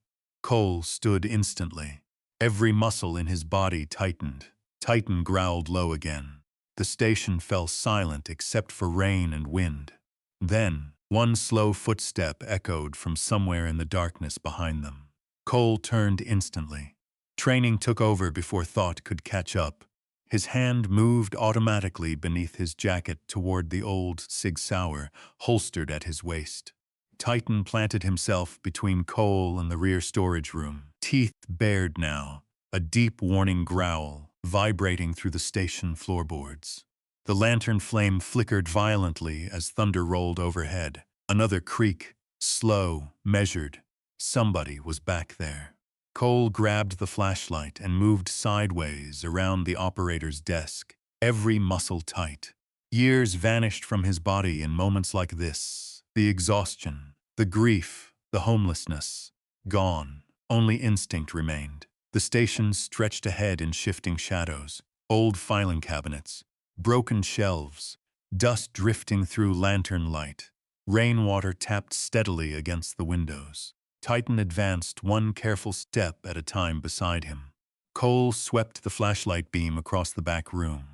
Cole stood instantly. Every muscle in his body tightened. Titan growled low again. The station fell silent except for rain and wind. Then, one slow footstep echoed from somewhere in the darkness behind them. Cole turned instantly. Training took over before thought could catch up. His hand moved automatically beneath his jacket toward the old Sig Sauer, holstered at his waist. Titan planted himself between Cole and the rear storage room, teeth bared now, a deep warning growl vibrating through the station floorboards. The lantern flame flickered violently as thunder rolled overhead. Another creak, slow, measured. Somebody was back there. Cole grabbed the flashlight and moved sideways around the operator's desk, every muscle tight. Years vanished from his body in moments like this. The exhaustion, the grief, the homelessness. Gone. Only instinct remained. The station stretched ahead in shifting shadows. Old filing cabinets, broken shelves, dust drifting through lantern light. Rainwater tapped steadily against the windows. Titan advanced one careful step at a time beside him. Cole swept the flashlight beam across the back room.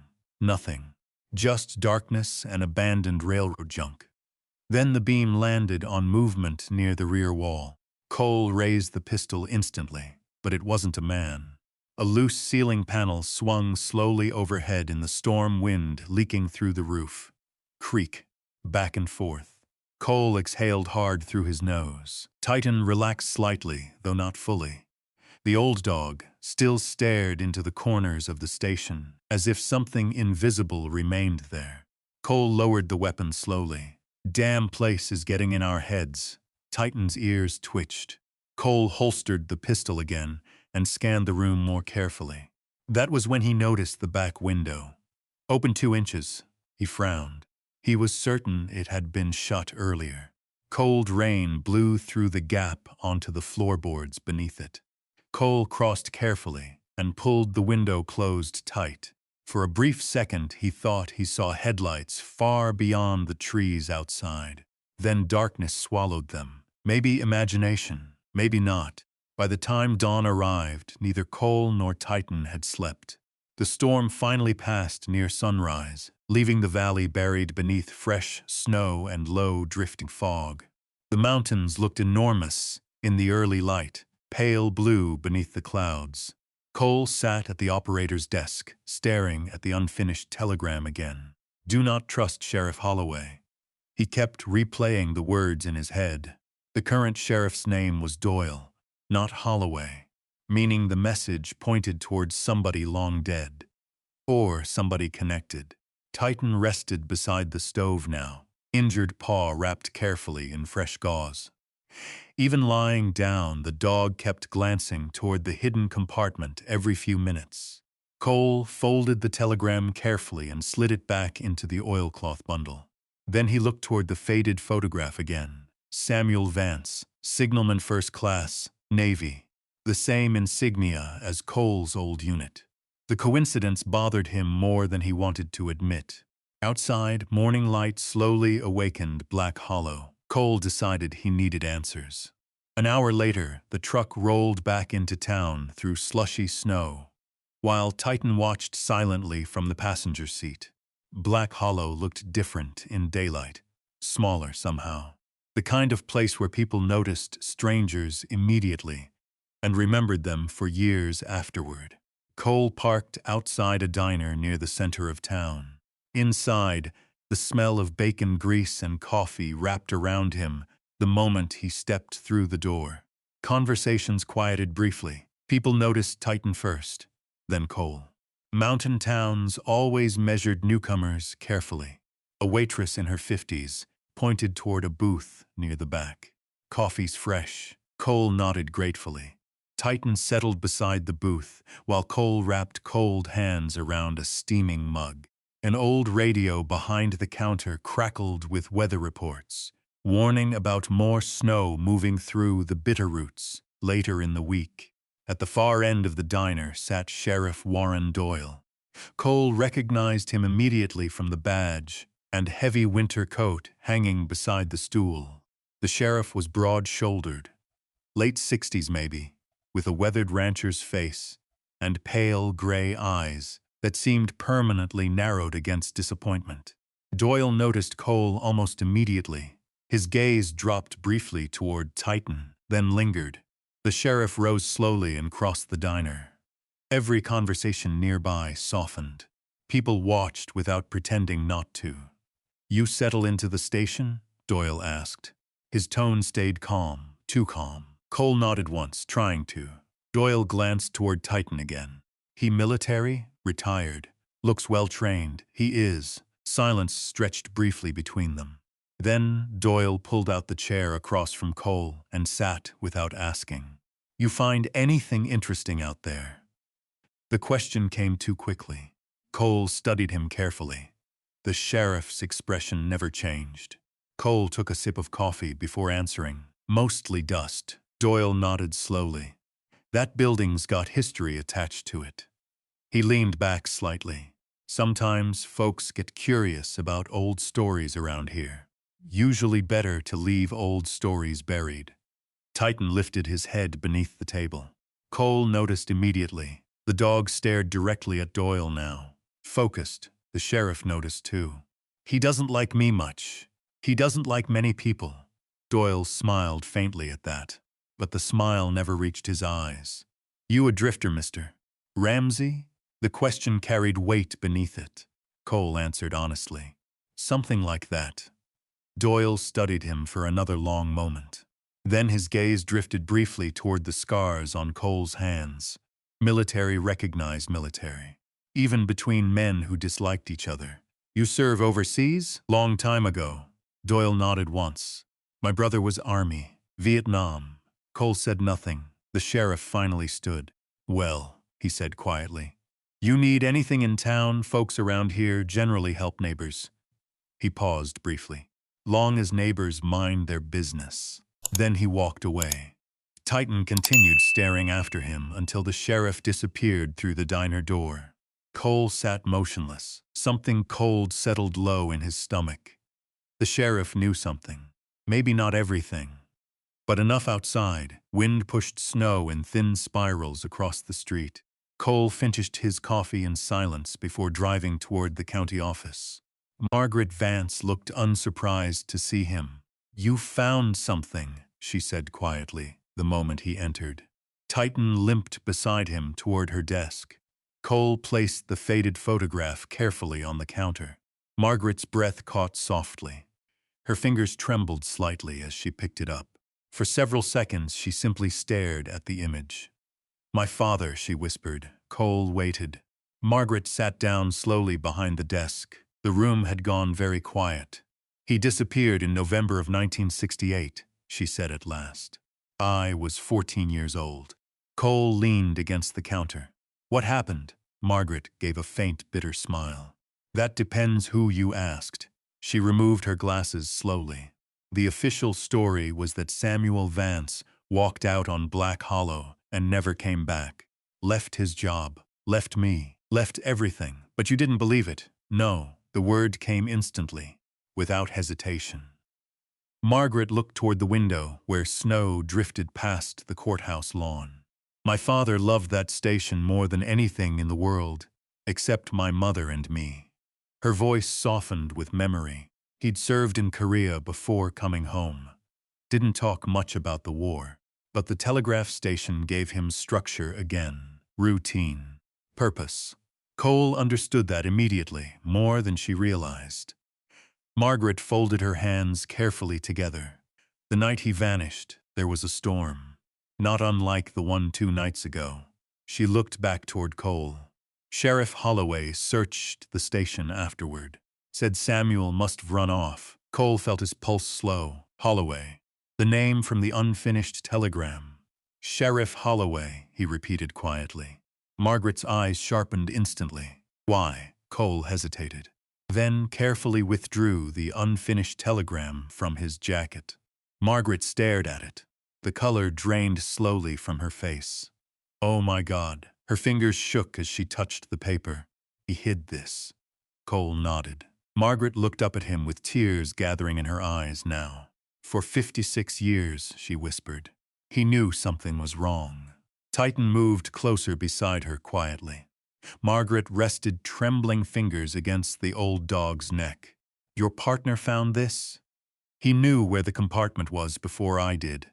Nothing. Just darkness and abandoned railroad junk. Then the beam landed on movement near the rear wall. Cole raised the pistol instantly, but it wasn't a man. A loose ceiling panel swung slowly overhead in the storm wind leaking through the roof. Creak. Back and forth. Cole exhaled hard through his nose. Titan relaxed slightly, though not fully. The old dog still stared into the corners of the station, as if something invisible remained there. Cole lowered the weapon slowly. Damn place is getting in our heads. Titan's ears twitched. Cole holstered the pistol again and scanned the room more carefully. That was when he noticed the back window. Open 2 inches. He frowned. He was certain it had been shut earlier. Cold rain blew through the gap onto the floorboards beneath it. Cole crossed carefully and pulled the window closed tight. For a brief second, he thought he saw headlights far beyond the trees outside. Then darkness swallowed them. Maybe imagination, maybe not. By the time dawn arrived, neither Cole nor Titan had slept. The storm finally passed near sunrise, leaving the valley buried beneath fresh snow and low drifting fog. The mountains looked enormous in the early light, pale blue beneath the clouds. Cole sat at the operator's desk, staring at the unfinished telegram again. "Do not trust Sheriff Holloway." He kept replaying the words in his head. The current sheriff's name was Doyle, not Holloway, meaning the message pointed towards somebody long dead. Or somebody connected. Titan rested beside the stove now, injured paw wrapped carefully in fresh gauze. Even lying down, the dog kept glancing toward the hidden compartment every few minutes. Cole folded the telegram carefully and slid it back into the oilcloth bundle. Then he looked toward the faded photograph again. Samuel Vance, signalman first class, Navy. The same insignia as Cole's old unit. The coincidence bothered him more than he wanted to admit. Outside, morning light slowly awakened Black Hollow. Cole decided he needed answers. An hour later, the truck rolled back into town through slushy snow, while Titan watched silently from the passenger seat. Black Hollow looked different in daylight, smaller somehow. The kind of place where people noticed strangers immediately and remembered them for years afterward. Cole parked outside a diner near the center of town. Inside, the smell of bacon grease and coffee wrapped around him the moment he stepped through the door. Conversations quieted briefly. People noticed Titan first, then Cole. Mountain towns always measured newcomers carefully. A waitress in her 50s pointed toward a booth near the back. "Coffee's fresh." Cole nodded gratefully. Titan settled beside the booth, while Cole wrapped cold hands around a steaming mug. An old radio behind the counter crackled with weather reports, warning about more snow moving through the Bitterroots later in the week. At the far end of the diner sat Sheriff Warren Doyle. Cole recognized him immediately from the badge and heavy winter coat hanging beside the stool. The sheriff was broad-shouldered, late 60s maybe, with a weathered rancher's face and pale gray eyes that seemed permanently narrowed against disappointment. Doyle noticed Cole almost immediately. His gaze dropped briefly toward Titan, then lingered. The sheriff rose slowly and crossed the diner. Every conversation nearby softened. People watched without pretending not to. "You settle into the station?" Doyle asked. His tone stayed calm, too calm. Cole nodded once, trying to. Doyle glanced toward Titan again. "He military? Retired. Looks well-trained." "He is." Silence stretched briefly between them. Then Doyle pulled out the chair across from Cole and sat without asking. "You find anything interesting out there?" The question came too quickly. Cole studied him carefully. The sheriff's expression never changed. Cole took a sip of coffee before answering. "Mostly dust." Doyle nodded slowly. "That building's got history attached to it." He leaned back slightly. "Sometimes folks get curious about old stories around here. Usually better to leave old stories buried." Titan lifted his head beneath the table. Cole noticed immediately. The dog stared directly at Doyle now. Focused, the sheriff noticed too. "He doesn't like me much. He doesn't like many people." Doyle smiled faintly at that, but the smile never reached his eyes. "You a drifter, Mr. Ramsey?" The question carried weight beneath it. Cole answered honestly. "Something like that." Doyle studied him for another long moment. Then his gaze drifted briefly toward the scars on Cole's hands. Military recognized military, even between men who disliked each other. "You serve overseas?" "Long time ago." Doyle nodded once. "My brother was Army. Vietnam." Cole said nothing. The sheriff finally stood. "Well," he said quietly, You need anything in town, folks around here generally help neighbors. He paused briefly. Long as neighbors mind their business. Then he walked away. Titan continued staring after him until the sheriff disappeared through the diner door. Cole sat motionless. Something cold settled low in his stomach. The sheriff knew something. Maybe not everything, but enough outside. Wind pushed snow in thin spirals across the street. Cole finished his coffee in silence before driving toward the county office. Margaret Vance looked unsurprised to see him. "You found something," she said quietly, the moment he entered. Titan limped beside him toward her desk. Cole placed the faded photograph carefully on the counter. Margaret's breath caught softly. Her fingers trembled slightly as she picked it up. For several seconds, she simply stared at the image. "My father," she whispered. Cole waited. Margaret sat down slowly behind the desk. The room had gone very quiet. "He disappeared in November of 1968, she said at last. "I was 14 years old." Cole leaned against the counter. "What happened?" Margaret gave a faint, bitter smile. "That depends who you asked." She removed her glasses slowly. The official story was that Samuel Vance walked out on Black Hollow and never came back. Left his job, left me, left everything. But you didn't believe it. No, the word came instantly, without hesitation. Margaret looked toward the window where snow drifted past the courthouse lawn. "My father loved that station more than anything in the world, except my mother and me." Her voice softened with memory. He'd served in Korea before coming home. Didn't talk much about the war, but the telegraph station gave him structure again, routine, purpose. Cole understood that immediately, more than she realized. Margaret folded her hands carefully together. The night he vanished, there was a storm. Not unlike the one 2 nights ago. She looked back toward Cole. Sheriff Holloway searched the station afterward. Said Samuel must have run off. Cole felt his pulse slow. Holloway. The name from the unfinished telegram. "Sheriff Holloway," he repeated quietly. Margaret's eyes sharpened instantly. "Why?" Cole hesitated. Then carefully withdrew the unfinished telegram from his jacket. Margaret stared at it. The color drained slowly from her face. "Oh my God." Her fingers shook as she touched the paper. "He hid this." Cole nodded. Margaret looked up at him with tears gathering in her eyes now. "For 56 years, she whispered. He knew something was wrong." Titan moved closer beside her quietly. Margaret rested trembling fingers against the old dog's neck. "Your partner found this?" "He knew where the compartment was before I did."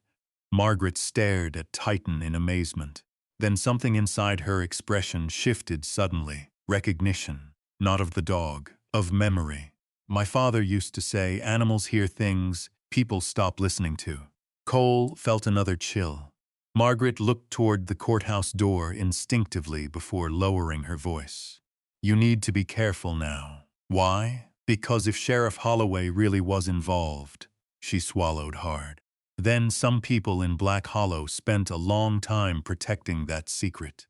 Margaret stared at Titan in amazement. Then something inside her expression shifted suddenly. Recognition. Not of the dog, of memory. "My father used to say, animals hear things people stop listening to." Cole felt another chill. Margaret looked toward the courthouse door instinctively before lowering her voice. "You need to be careful now." "Why?" "Because if Sheriff Holloway really was involved." She swallowed hard. "Then some people in Black Hollow spent a long time protecting that secret."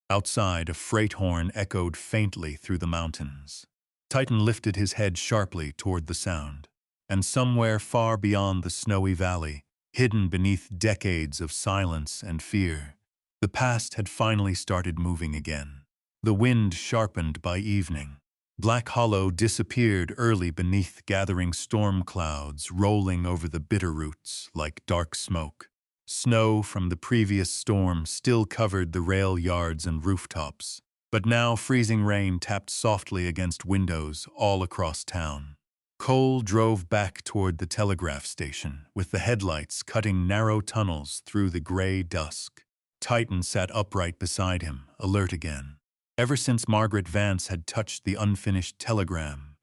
Outside, a freight horn echoed faintly through the mountains. Titan lifted his head sharply toward the sound. And somewhere far beyond the snowy valley, hidden beneath decades of silence and fear, the past had finally started moving again. The wind sharpened by evening. Black Hollow disappeared early beneath gathering storm clouds rolling over the Bitterroots like dark smoke. Snow from the previous storm still covered the rail yards and rooftops, but now freezing rain tapped softly against windows all across town. Cole drove back toward the telegraph station, with the headlights cutting narrow tunnels through the gray dusk. Titan sat upright beside him, alert again. Ever since Margaret Vance had touched the unfinished telegram,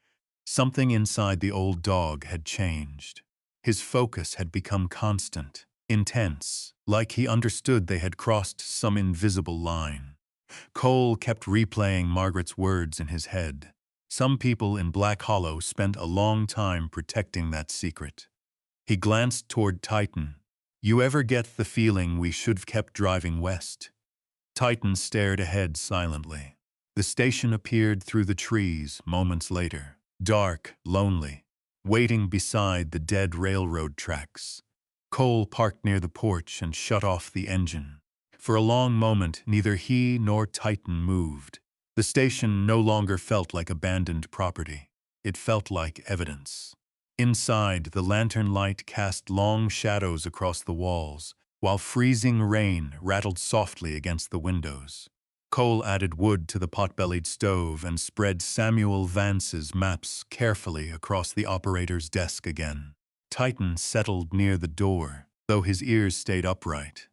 something inside the old dog had changed. His focus had become constant, intense, like he understood they had crossed some invisible line. Cole kept replaying Margaret's words in his head. Some people in Black Hollow spent a long time protecting that secret. He glanced toward Titan. "You ever get the feeling we should have kept driving west?" Titan stared ahead silently. The station appeared through the trees moments later, dark, lonely, waiting beside the dead railroad tracks. Cole parked near the porch and shut off the engine. For a long moment, neither he nor Titan moved. The station no longer felt like abandoned property. It felt like evidence. Inside, the lantern light cast long shadows across the walls, while freezing rain rattled softly against the windows. Cole added wood to the pot-bellied stove and spread Samuel Vance's maps carefully across the operator's desk again. Titan settled near the door, though his ears stayed upright.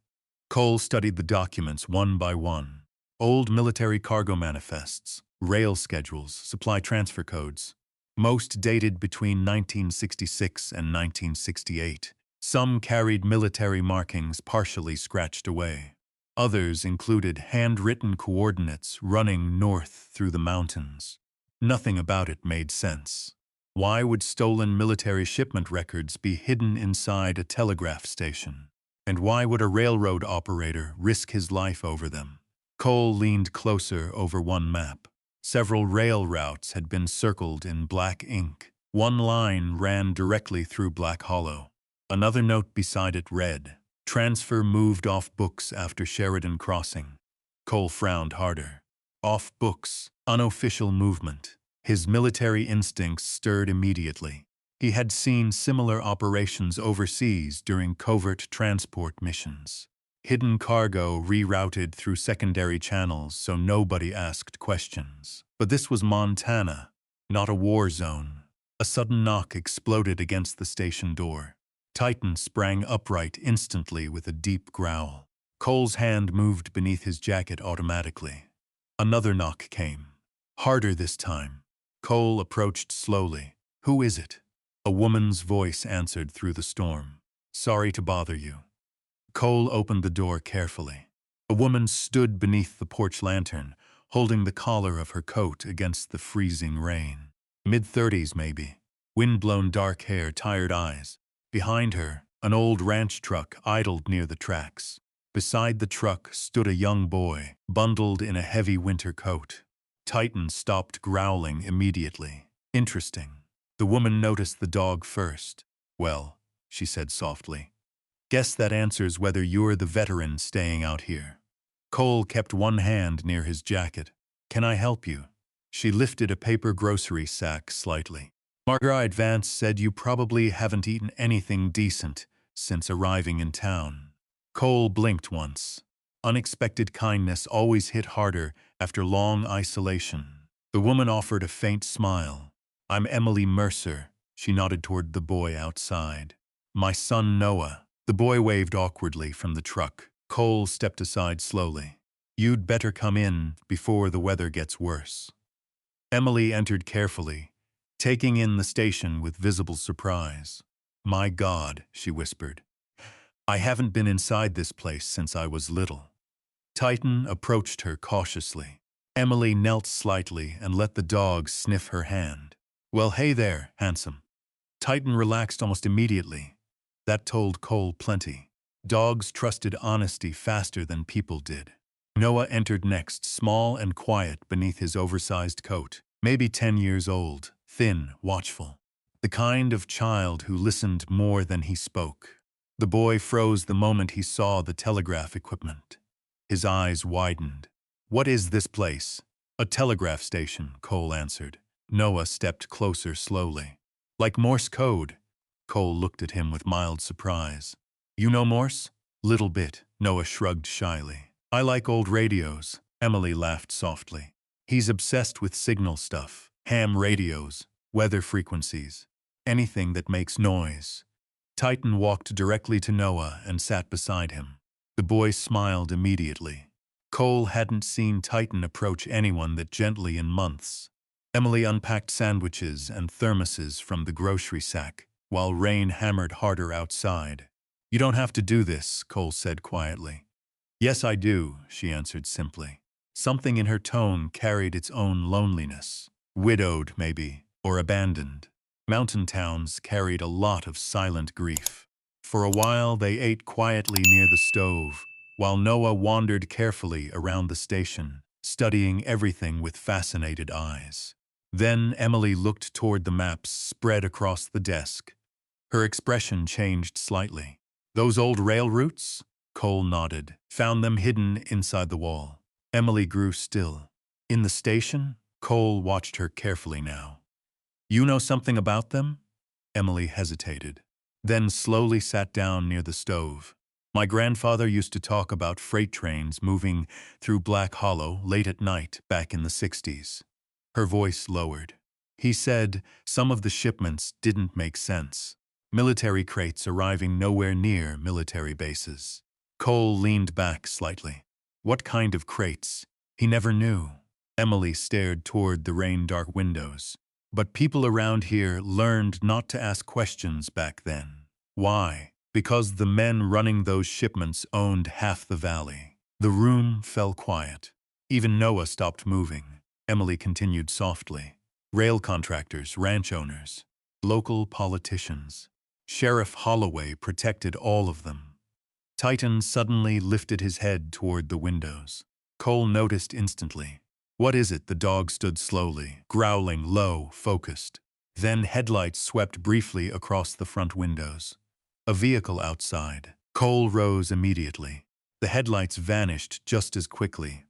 Cole studied the documents one by one. Old military cargo manifests, rail schedules, supply transfer codes. Most dated between 1966 and 1968. Some carried military markings partially scratched away. Others included handwritten coordinates running north through the mountains. Nothing about it made sense. Why would stolen military shipment records be hidden inside a telegraph station? And why would a railroad operator risk his life over them? Cole leaned closer over one map. Several rail routes had been circled in black ink. One line ran directly through Black Hollow. Another note beside it read, "Transfer moved off books after Sheridan Crossing." Cole frowned harder. Off books, unofficial movement. His military instincts stirred immediately. He had seen similar operations overseas during covert transport missions. Hidden cargo rerouted through secondary channels so nobody asked questions. But this was Montana, not a war zone. A sudden knock exploded against the station door. Titan sprang upright instantly with a deep growl. Cole's hand moved beneath his jacket automatically. Another knock came. Harder this time. Cole approached slowly. "Who is it?" A woman's voice answered through the storm. "Sorry to bother you." Cole opened the door carefully. A woman stood beneath the porch lantern, holding the collar of her coat against the freezing rain. Mid-30s maybe. Wind-blown dark hair, tired eyes. Behind her, an old ranch truck idled near the tracks. Beside the truck stood a young boy, bundled in a heavy winter coat. Titan stopped growling immediately. Interesting. The woman noticed the dog first. "Well," she said softly, "guess that answers whether you're the veteran staying out here." Cole kept one hand near his jacket. "Can I help you?" She lifted a paper grocery sack slightly. "Marguerite Vance said you probably haven't eaten anything decent since arriving in town." Cole blinked once. Unexpected kindness always hit harder after long isolation. The woman offered a faint smile. "I'm Emily Mercer." She nodded toward the boy outside. "My son Noah." The boy waved awkwardly from the truck. Cole stepped aside slowly. "You'd better come in before the weather gets worse." Emily entered carefully, taking in the station with visible surprise. "My God," she whispered. "I haven't been inside this place since I was little." Titan approached her cautiously. Emily knelt slightly and let the dog sniff her hand. "Well, hey there, handsome." Titan relaxed almost immediately. That told Cole plenty. Dogs trusted honesty faster than people did. Noah entered next, small and quiet beneath his oversized coat. Maybe 10 years old, thin, watchful. The kind of child who listened more than he spoke. The boy froze the moment he saw the telegraph equipment. His eyes widened. "What is this place?" "A telegraph station," Cole answered. Noah stepped closer slowly. "Like Morse code?" Cole looked at him with mild surprise. "You know Morse?" "Little bit," Noah shrugged shyly. "I like old radios." Emily laughed softly. "He's obsessed with signal stuff. Ham radios, weather frequencies, anything that makes noise." Titan walked directly to Noah and sat beside him. The boy smiled immediately. Cole hadn't seen Titan approach anyone that gently in months. Emily unpacked sandwiches and thermoses from the grocery sack, while rain hammered harder outside. "You don't have to do this," Cole said quietly. "Yes, I do," she answered simply. Something in her tone carried its own loneliness. Widowed, maybe, or abandoned. Mountain towns carried a lot of silent grief. For a while they ate quietly near the stove, while Noah wandered carefully around the station, studying everything with fascinated eyes. Then Emily looked toward the maps spread across the desk. Her expression changed slightly. "Those old rail routes?" Cole nodded. "Found them hidden inside the wall." Emily grew still. "In the station?" Cole watched her carefully now. "You know something about them?" Emily hesitated, then slowly sat down near the stove. "My grandfather used to talk about freight trains moving through Black Hollow late at night back in the 60s. Her voice lowered. "He said some of the shipments didn't make sense. Military crates arriving nowhere near military bases." Cole leaned back slightly. "What kind of crates?" He never knew. Emily stared toward the rain-dark windows. "But people around here learned not to ask questions back then." "Why?" "Because the men running those shipments owned half the valley." The room fell quiet. Even Noah stopped moving. Emily continued softly. "Rail contractors, ranch owners, local politicians. Sheriff Holloway protected all of them." Titan suddenly lifted his head toward the windows. Cole noticed instantly. "What is it?" The dog stood slowly, growling low, focused. Then headlights swept briefly across the front windows. A vehicle outside. Cole rose immediately. The headlights vanished just as quickly.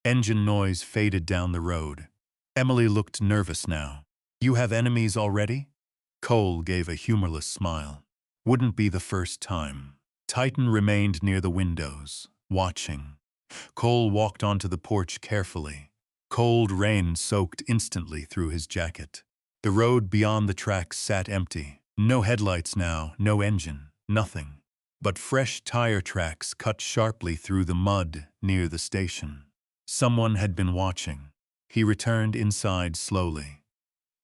Engine noise faded down the road. Emily looked nervous now. "You have enemies already?" Cole gave a humorless smile. "Wouldn't be the first time." Titan remained near the windows, watching. Cole walked onto the porch carefully. Cold rain soaked instantly through his jacket. The road beyond the tracks sat empty. No headlights now, no engine, nothing. But fresh tire tracks cut sharply through the mud near the station. Someone had been watching. He returned inside slowly.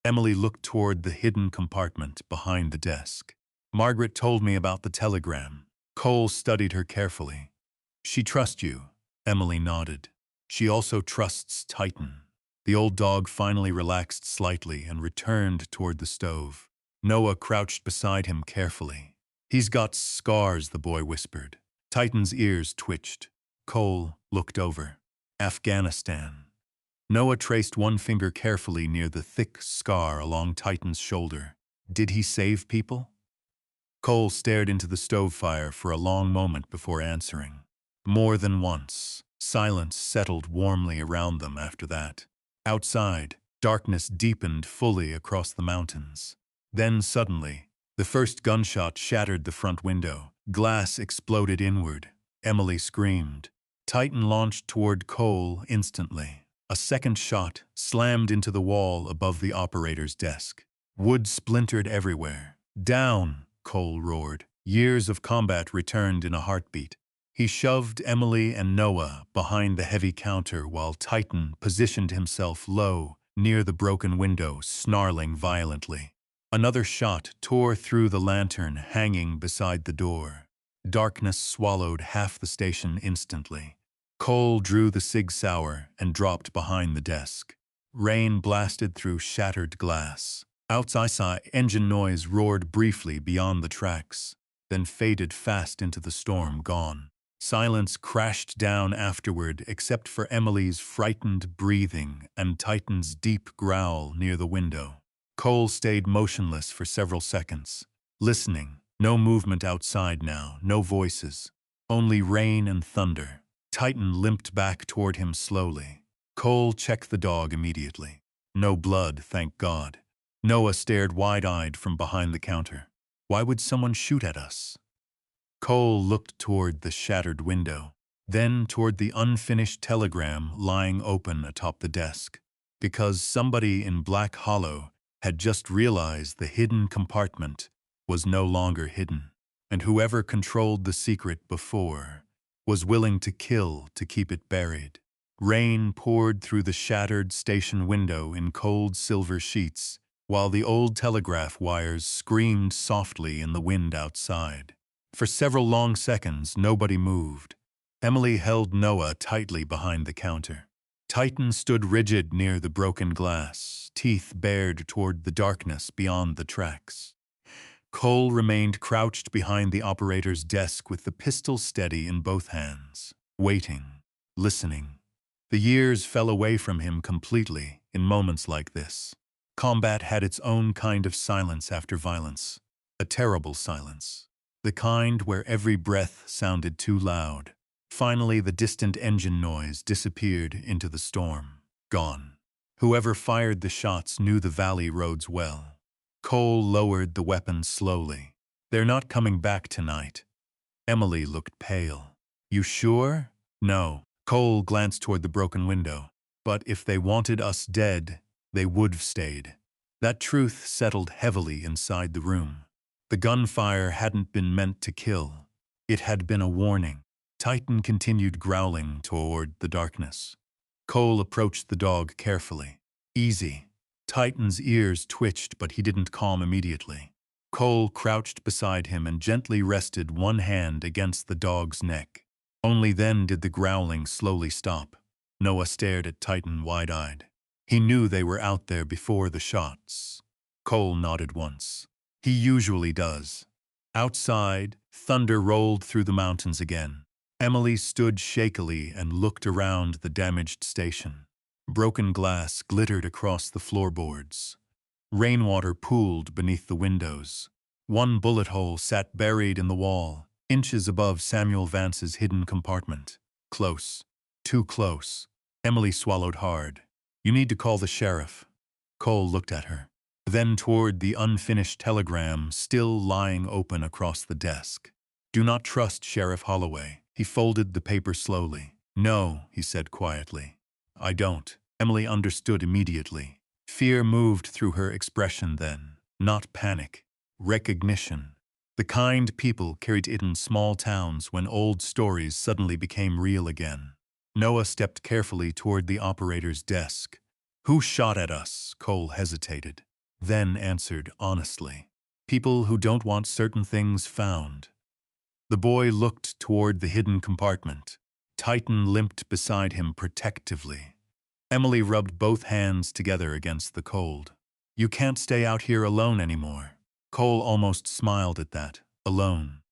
Emily looked toward the hidden compartment behind the desk. "Margaret told me about the telegram." Cole studied her carefully. "She trusts you." Emily nodded. "She also trusts Titan." The old dog finally relaxed slightly and returned toward the stove. Noah crouched beside him carefully. "He's got scars," the boy whispered. Titan's ears twitched. Cole looked over. "Afghanistan." Noah traced one finger carefully near the thick scar along Titan's shoulder. "Did he save people?" Cole stared into the stove fire for a long moment before answering. "More than once." Silence settled warmly around them after that. Outside, darkness deepened fully across the mountains. Then suddenly, the first gunshot shattered the front window. Glass exploded inward. Emily screamed. Titan launched toward Cole instantly. A second shot slammed into the wall above the operator's desk. Wood splintered everywhere. "Down!" Cole roared. Years of combat returned in a heartbeat. He shoved Emily and Noah behind the heavy counter while Titan positioned himself low near the broken window, snarling violently. Another shot tore through the lantern hanging beside the door. Darkness swallowed half the station instantly. Cole drew the Sig Sauer and dropped behind the desk. Rain blasted through shattered glass. Outside, engine noise roared briefly beyond the tracks, then faded fast into the storm, gone. Silence crashed down afterward except for Emily's frightened breathing and Titan's deep growl near the window. Cole stayed motionless for several seconds, listening. No movement outside now, no voices, only rain and thunder. Titan limped back toward him slowly. Cole checked the dog immediately. No blood, thank God. Noah stared wide-eyed from behind the counter. "Why would someone shoot at us?" Cole looked toward the shattered window, then toward the unfinished telegram lying open atop the desk. Because somebody in Black Hollow had just realized the hidden compartment was no longer hidden, and whoever controlled the secret before was willing to kill to keep it buried. Rain poured through the shattered station window in cold silver sheets, while the old telegraph wires screamed softly in the wind outside. For several long seconds, nobody moved. Emily held Noah tightly behind the counter. Titan stood rigid near the broken glass, teeth bared toward the darkness beyond the tracks. Cole remained crouched behind the operator's desk with the pistol steady in both hands, waiting, listening. The years fell away from him completely in moments like this. Combat had its own kind of silence after violence, a terrible silence, the kind where every breath sounded too loud. Finally, the distant engine noise disappeared into the storm. Gone. Whoever fired the shots knew the valley roads well. Cole lowered the weapon slowly. "They're not coming back tonight." Emily looked pale. "You sure?" "No." Cole glanced toward the broken window. "But if they wanted us dead, they would've stayed." That truth settled heavily inside the room. The gunfire hadn't been meant to kill. It had been a warning. Titan continued growling toward the darkness. Cole approached the dog carefully. "Easy." Titan's ears twitched, but he didn't calm immediately. Cole crouched beside him and gently rested one hand against the dog's neck. Only then did the growling slowly stop. Noah stared at Titan wide-eyed. He knew they were out there before the shots. Cole nodded once. He usually does. Outside, thunder rolled through the mountains again. Emily stood shakily and looked around the damaged station. Broken glass glittered across the floorboards. Rainwater pooled beneath the windows. One bullet hole sat buried in the wall, inches above Samuel Vance's hidden compartment. Close. Too close. Emily swallowed hard. "You need to call the sheriff." Cole looked at her. Then toward the unfinished telegram still lying open across the desk. "Do not trust Sheriff Holloway." He folded the paper slowly. "No," he said quietly. "I don't." Emily understood immediately. Fear moved through her expression then. Not panic. Recognition. The kind people carried it in small towns when old stories suddenly became real again. Noah stepped carefully toward the operator's desk. "Who shot at us?" Cole hesitated, then answered honestly. "People who don't want certain things found." The boy looked toward the hidden compartment. Titan limped beside him protectively. Emily rubbed both hands together against the cold. "You can't stay out here alone anymore." Cole almost smiled at that. Alone.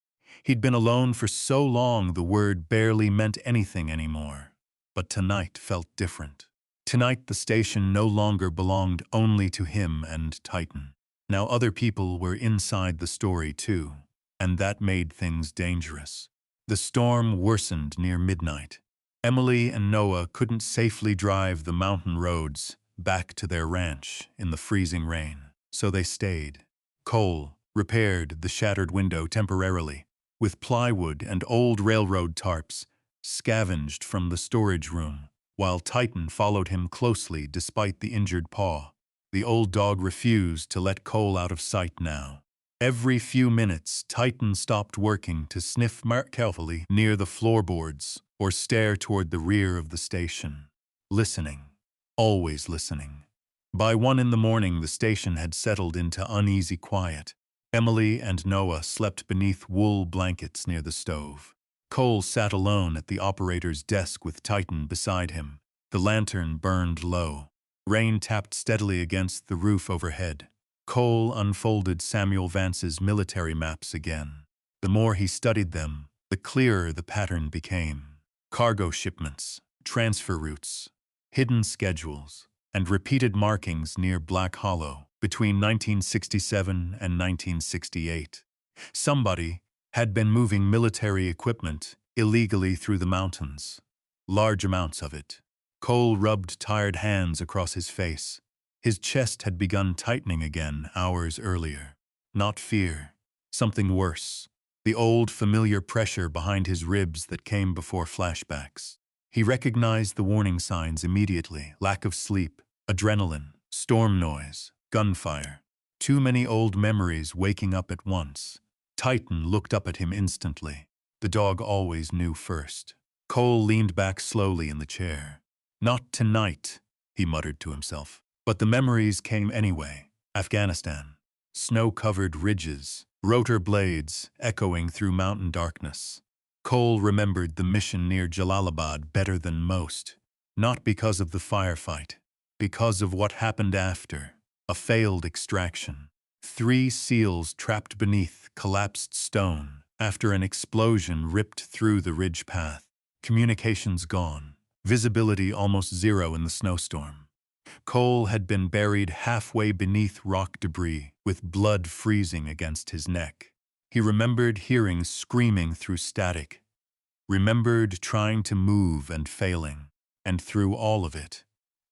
He'd been alone for so long the word barely meant anything anymore. But tonight felt different. Tonight the station no longer belonged only to him and Titan. Now other people were inside the story too, and that made things dangerous. The storm worsened near midnight. Emily and Noah couldn't safely drive the mountain roads back to their ranch in the freezing rain, so they stayed. Cole repaired the shattered window temporarily, with plywood and old railroad tarps scavenged from the storage room, while Titan followed him closely despite the injured paw. The old dog refused to let Cole out of sight now. Every few minutes, Titan stopped working to sniff carefully near the floorboards or stare toward the rear of the station. Listening. Always listening. By 1 in the morning, the station had settled into uneasy quiet. Emily and Noah slept beneath wool blankets near the stove. Cole sat alone at the operator's desk with Titan beside him. The lantern burned low. Rain tapped steadily against the roof overhead. Cole unfolded Samuel Vance's military maps again. The more he studied them, the clearer the pattern became. Cargo shipments, transfer routes, hidden schedules, and repeated markings near Black Hollow between 1967 and 1968. Somebody had been moving military equipment illegally through the mountains. Large amounts of it. Cole rubbed tired hands across his face. His chest had begun tightening again hours earlier. Not fear. Something worse. The old familiar pressure behind his ribs that came before flashbacks. He recognized the warning signs immediately. Lack of sleep, adrenaline, storm noise, gunfire. Too many old memories waking up at once. Titan looked up at him instantly. The dog always knew first. Cole leaned back slowly in the chair. "Not tonight," he muttered to himself. But the memories came anyway. Afghanistan. Snow-covered ridges, rotor blades echoing through mountain darkness. Cole remembered the mission near Jalalabad better than most. Not because of the firefight, because of what happened after. A failed extraction. 3 SEALs trapped beneath collapsed stone after an explosion ripped through the ridge path. Communications gone. visibility almost zero in the snowstorm. Cole had been buried halfway beneath rock debris, with blood freezing against his neck. He remembered hearing screaming through static, remembered trying to move and failing, and through all of it,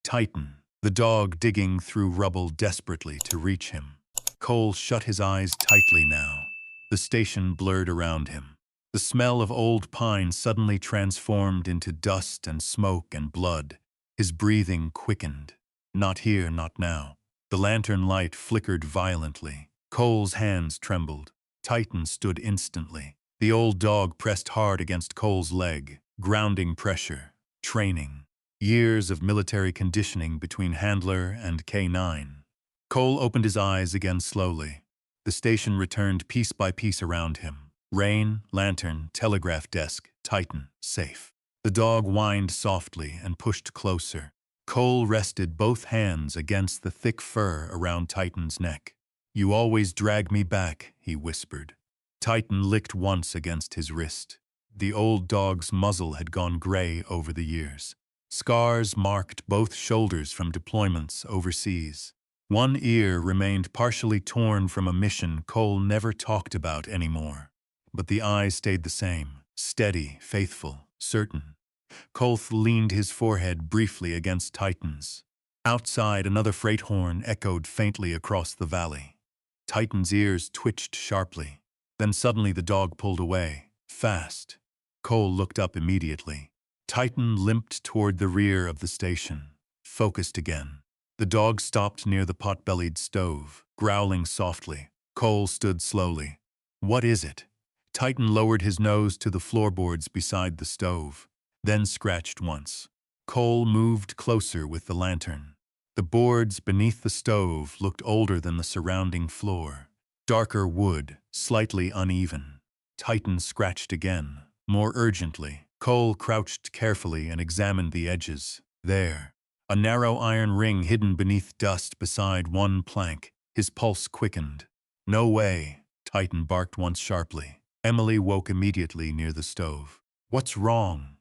Titan, the dog digging through rubble desperately to reach him. Cole shut his eyes tightly now. The station blurred around him. The smell of old pine suddenly transformed into dust and smoke and blood. His breathing quickened. Not here, not now. The lantern light flickered violently. Cole's hands trembled. Titan stood instantly. The old dog pressed hard against Cole's leg. Grounding pressure. Training. Years of military conditioning between handler and K9. Cole opened his eyes again slowly. The station returned piece by piece around him. Rain, lantern, telegraph desk, Titan, safe. The dog whined softly and pushed closer. Cole rested both hands against the thick fur around Titan's neck. "You always drag me back," he whispered. Titan licked once against his wrist. The old dog's muzzle had gone gray over the years. Scars marked both shoulders from deployments overseas. One ear remained partially torn from a mission Cole never talked about anymore. But the eyes stayed the same, steady, faithful, certain. Cole leaned his forehead briefly against Titan's. Outside, another freight horn echoed faintly across the valley. Titan's ears twitched sharply. Then suddenly the dog pulled away, fast. Cole looked up immediately. Titan limped toward the rear of the station, focused again. The dog stopped near the pot-bellied stove, growling softly. Cole stood slowly. "What is it?" Titan lowered his nose to the floorboards beside the stove, then scratched once. Cole moved closer with the lantern. The boards beneath the stove looked older than the surrounding floor. Darker wood, slightly uneven. Titan scratched again, more urgently. Cole crouched carefully and examined the edges. There, a narrow iron ring hidden beneath dust beside one plank. His pulse quickened. "No way," Titan barked once sharply. Emily woke immediately near the stove. "What's wrong?"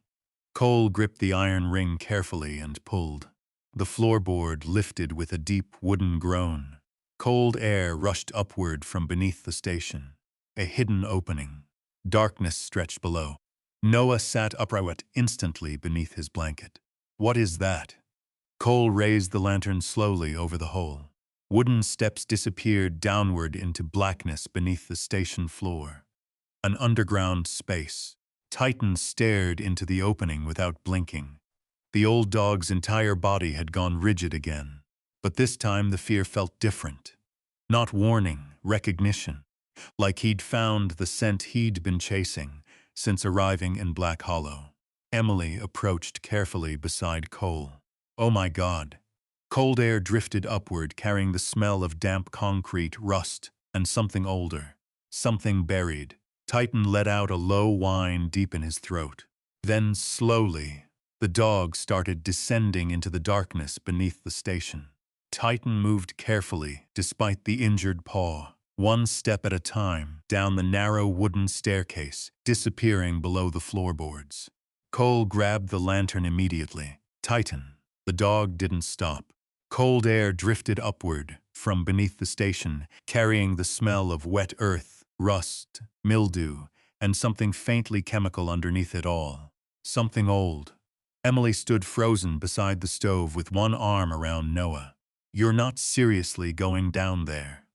Cole gripped the iron ring carefully and pulled. The floorboard lifted with a deep wooden groan. Cold air rushed upward from beneath the station. A hidden opening. Darkness stretched below. Noah sat upright instantly beneath his blanket. "What is that?" Cole raised the lantern slowly over the hole. Wooden steps disappeared downward into blackness beneath the station floor. An underground space. Titan stared into the opening without blinking. The old dog's entire body had gone rigid again. But this time the fear felt different. Not warning, recognition. Like he'd found the scent he'd been chasing since arriving in Black Hollow. Emily approached carefully beside Cole. "Oh my God." Cold air drifted upward, carrying the smell of damp concrete, rust, and something older. Something buried. Titan let out a low whine deep in his throat. Then, slowly, the dog started descending into the darkness beneath the station. Titan moved carefully, despite the injured paw, one step at a time, down the narrow wooden staircase, disappearing below the floorboards. Cole grabbed the lantern immediately. Titan. The dog didn't stop. Cold air drifted upward from beneath the station, carrying the smell of wet earth, rust, mildew, and something faintly chemical underneath it all. Something old. Emily stood frozen beside the stove with one arm around Noah. "You're not seriously going down there?"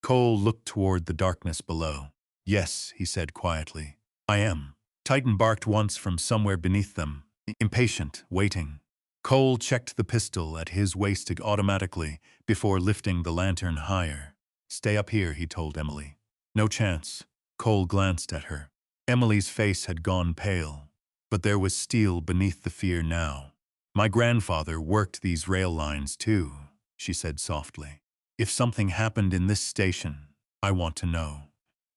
Cole looked toward the darkness below. "Yes," he said quietly. "I am." Titan barked once from somewhere beneath them, impatient, waiting. Cole checked the pistol at his waist automatically before lifting the lantern higher. "Stay up here," he told Emily. "No chance." Cole glanced at her. Emily's face had gone pale, but there was steel beneath the fear now. "My grandfather worked these rail lines too," she said softly. "If something happened in this station, I want to know."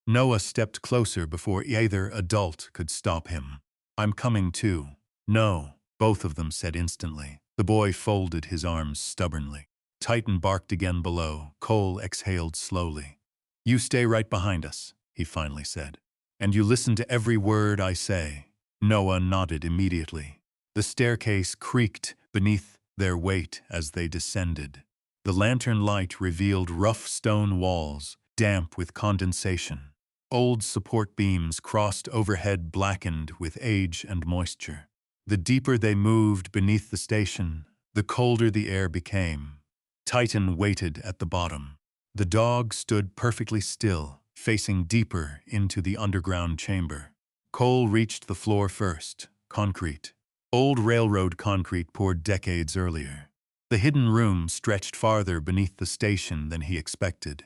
Noah stepped closer before either adult could stop him. "I'm coming too." "No," both of them said instantly. The boy folded his arms stubbornly. Titan barked again below. Cole exhaled slowly. "You stay right behind us," he finally said. "And you listen to every word I say." Noah nodded immediately. The staircase creaked beneath their weight as they descended. The lantern light revealed rough stone walls, damp with condensation. Old support beams crossed overhead, blackened with age and moisture. The deeper they moved beneath the station, the colder the air became. Titan waited at the bottom. The dog stood perfectly still, facing deeper into the underground chamber. Cole reached the floor first, concrete. Old railroad concrete poured decades earlier. The hidden room stretched farther beneath the station than he expected.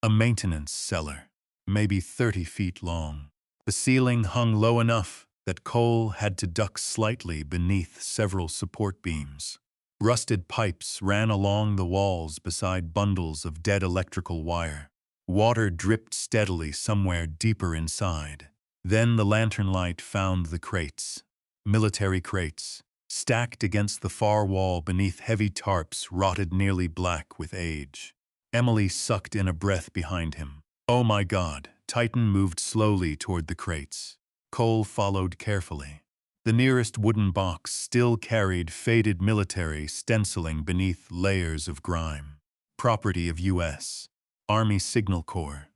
A maintenance cellar, maybe 30 feet long. The ceiling hung low enough that Cole had to duck slightly beneath several support beams. Rusted pipes ran along the walls beside bundles of dead electrical wire. Water dripped steadily somewhere deeper inside. Then the lantern light found the crates. Military crates, stacked against the far wall beneath heavy tarps rotted nearly black with age. Emily sucked in a breath behind him. Oh my God! Titan moved slowly toward the crates. Cole followed carefully. The nearest wooden box still carried faded military stenciling beneath layers of grime. Property of U.S. Army Signal Corps.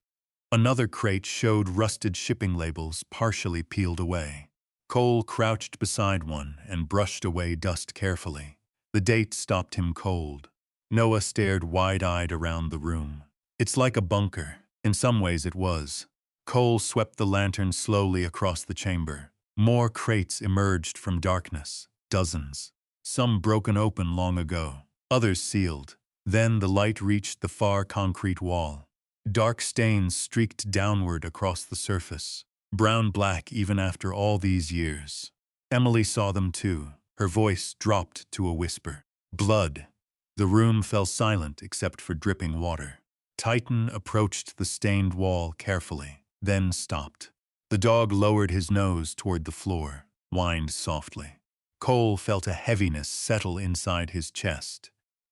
Another crate showed rusted shipping labels partially peeled away. Cole crouched beside one and brushed away dust carefully. The date stopped him cold. Noah stared wide-eyed around the room. It's like a bunker. In some ways it was. Cole swept the lantern slowly across the chamber. More crates emerged from darkness, dozens. Some broken open long ago, others sealed. Then the light reached the far concrete wall. Dark stains streaked downward across the surface, brown-black even after all these years. Emily saw them too. Her voice dropped to a whisper. Blood. The room fell silent except for dripping water. Titan approached the stained wall carefully, then stopped. The dog lowered his nose toward the floor, whined softly. Cole felt a heaviness settle inside his chest.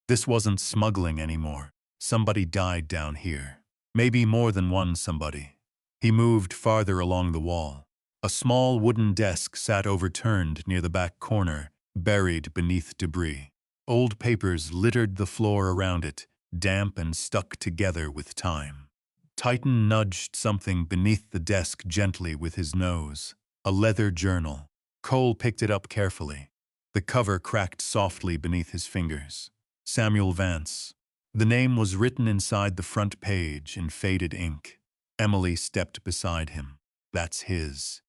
This wasn't smuggling anymore. Somebody died down here. Maybe more than one somebody. He moved farther along the wall. A small wooden desk sat overturned near the back corner, buried beneath debris. Old papers littered the floor around it, damp and stuck together with time. Titan nudged something beneath the desk gently with his nose. A leather journal. Cole picked it up carefully. The cover cracked softly beneath his fingers. Samuel Vance. The name was written inside the front page in faded ink. Emily stepped beside him. That's his.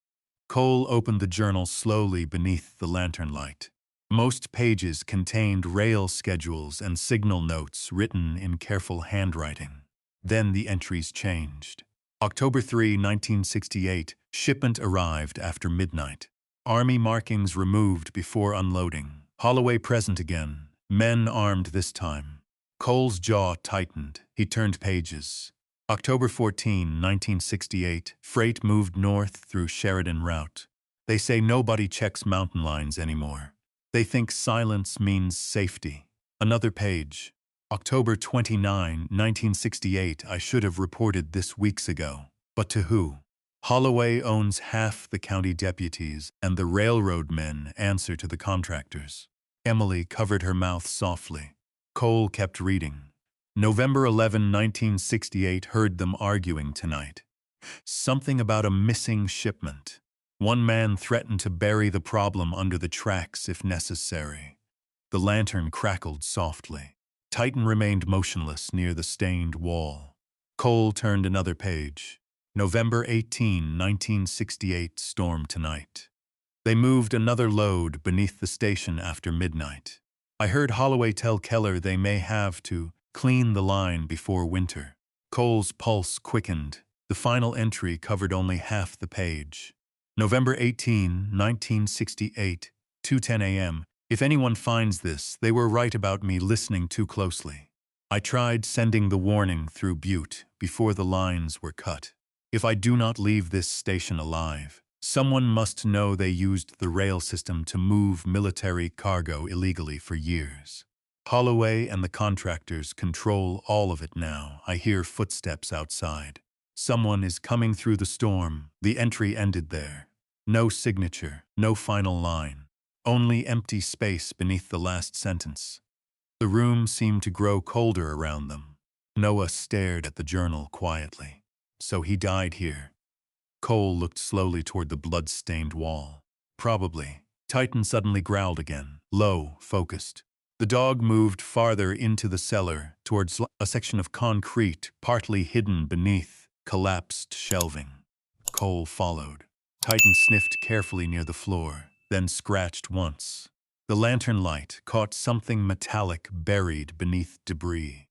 Cole opened the journal slowly beneath the lantern light. Most pages contained rail schedules and signal notes written in careful handwriting. Then the entries changed. October 3, 1968, shipment arrived after midnight. Army markings removed before unloading. Holloway present again, men armed this time. Cole's jaw tightened. He turned pages. October 14, 1968, freight moved north through Sheridan route. They say nobody checks mountain lines anymore. They think silence means safety. Another page. October 29, 1968, I should have reported this weeks ago. But to who? Holloway owns half the county deputies, and the railroad men answer to the contractors. Emily covered her mouth softly. Cole kept reading. November 11, 1968, heard them arguing tonight. Something about a missing shipment. One man threatened to bury the problem under the tracks if necessary. The lantern crackled softly. Titan remained motionless near the stained wall. Cole turned another page. November 18, 1968, storm tonight. They moved another load beneath the station after midnight. I heard Holloway tell Keller they may have to clean the line before winter. Cole's pulse quickened. The final entry covered only half the page. November 18, 1968, 2:10 a.m. If anyone finds this, they were right about me listening too closely. I tried sending the warning through Butte before the lines were cut. If I do not leave this station alive, someone must know they used the rail system to move military cargo illegally for years. Holloway and the contractors control all of it now. I hear footsteps outside. Someone is coming through the storm. The entry ended there. No signature, no final line. only empty space beneath the last sentence. The room seemed to grow colder around them. Noah stared at the journal quietly. So he died here. Cole looked slowly toward the blood-stained wall. Probably. Titan suddenly growled again, low, focused. The dog moved farther into the cellar, towards a section of concrete, partly hidden beneath collapsed shelving. Cole followed. Titan sniffed carefully near the floor, then scratched once. The lantern light caught something metallic buried beneath debris.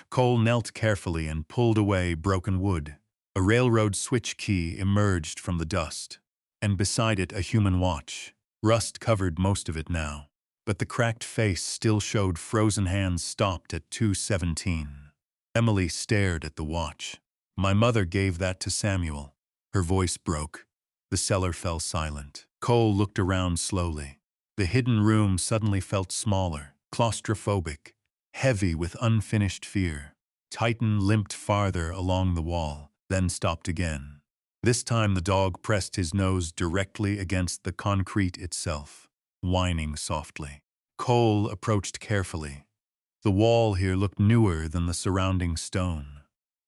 Cole knelt carefully and pulled away broken wood. A railroad switch key emerged from the dust, and beside it a human watch. Rust covered most of it now, but the cracked face still showed frozen hands stopped at 2:17. Emily stared at the watch. "My mother gave that to Samuel." Her voice broke. The cellar fell silent. Cole looked around slowly. The hidden room suddenly felt smaller, claustrophobic, heavy with unfinished fear. Titan limped farther along the wall, then stopped again. This time the dog pressed his nose directly against the concrete itself, whining softly. Cole approached carefully. The wall here looked newer than the surrounding stone.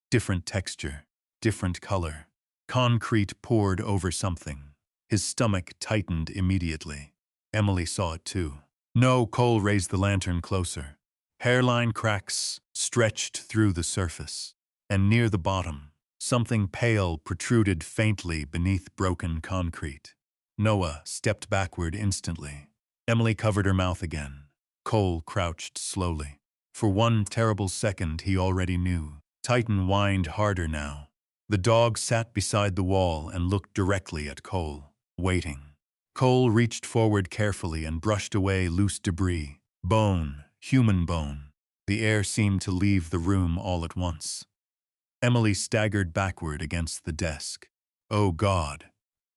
Different texture, different color. Concrete poured over something. His stomach tightened immediately. Emily saw it too. No, Cole raised the lantern closer. Hairline cracks stretched through the surface, and near the bottom, something pale protruded faintly beneath broken concrete. Noah stepped backward instantly. Emily covered her mouth again. Cole crouched slowly. For one terrible second he already knew. Titan whined harder now. The dog sat beside the wall and looked directly at Cole, waiting. Cole reached forward carefully and brushed away loose debris. Bone, human bone. The air seemed to leave the room all at once. Emily staggered backward against the desk. "Oh God."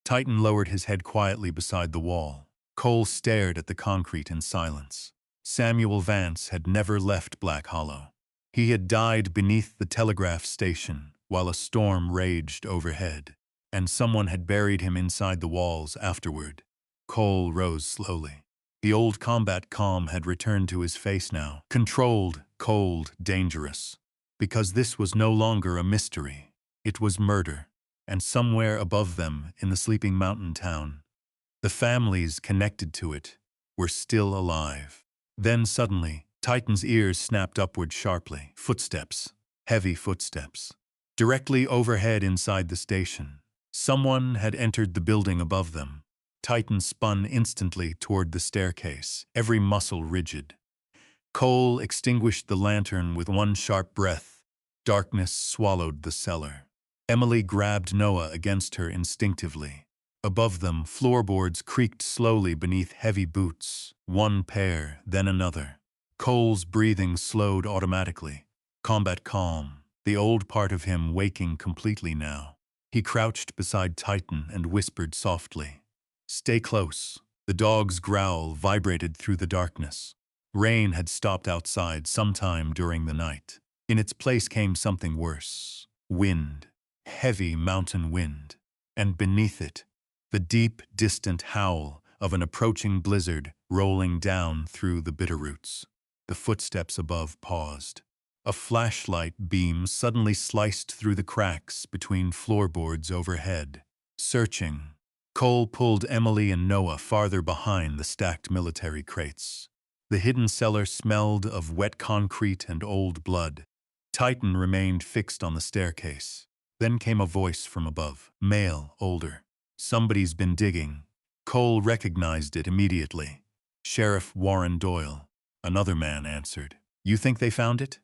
Titan lowered his head quietly beside the wall. Cole stared at the concrete in silence. Samuel Vance had never left Black Hollow. He had died beneath the telegraph station while a storm raged overhead, and someone had buried him inside the walls afterward. Cole rose slowly. The old combat calm had returned to his face now. Controlled, cold, dangerous. Because this was no longer a mystery. It was murder. And somewhere above them, in the sleeping mountain town, the families connected to it were still alive. Then suddenly, Titan's ears snapped upward sharply. Footsteps. Heavy footsteps. Directly overhead inside the station. Someone had entered the building above them. Titan spun instantly toward the staircase, every muscle rigid. Cole extinguished the lantern with one sharp breath. Darkness swallowed the cellar. Emily grabbed Noah against her instinctively. Above them, floorboards creaked slowly beneath heavy boots. One pair, then another. Cole's breathing slowed automatically. Combat calm. The old part of him waking completely now. He crouched beside Titan and whispered softly, "Stay close." The dog's growl vibrated through the darkness. Rain had stopped outside sometime during the night. In its place came something worse. Wind. Heavy mountain wind. And beneath it, the deep, distant howl of an approaching blizzard rolling down through the bitterroots. The footsteps above paused. A flashlight beam suddenly sliced through the cracks between floorboards overhead. Searching, Cole pulled Emily and Noah farther behind the stacked military crates. The hidden cellar smelled of wet concrete and old blood. Titan remained fixed on the staircase. Then came a voice from above, male, older. "Somebody's been digging." Cole recognized it immediately. Sheriff Warren Doyle. Another man answered. "You think they found it?"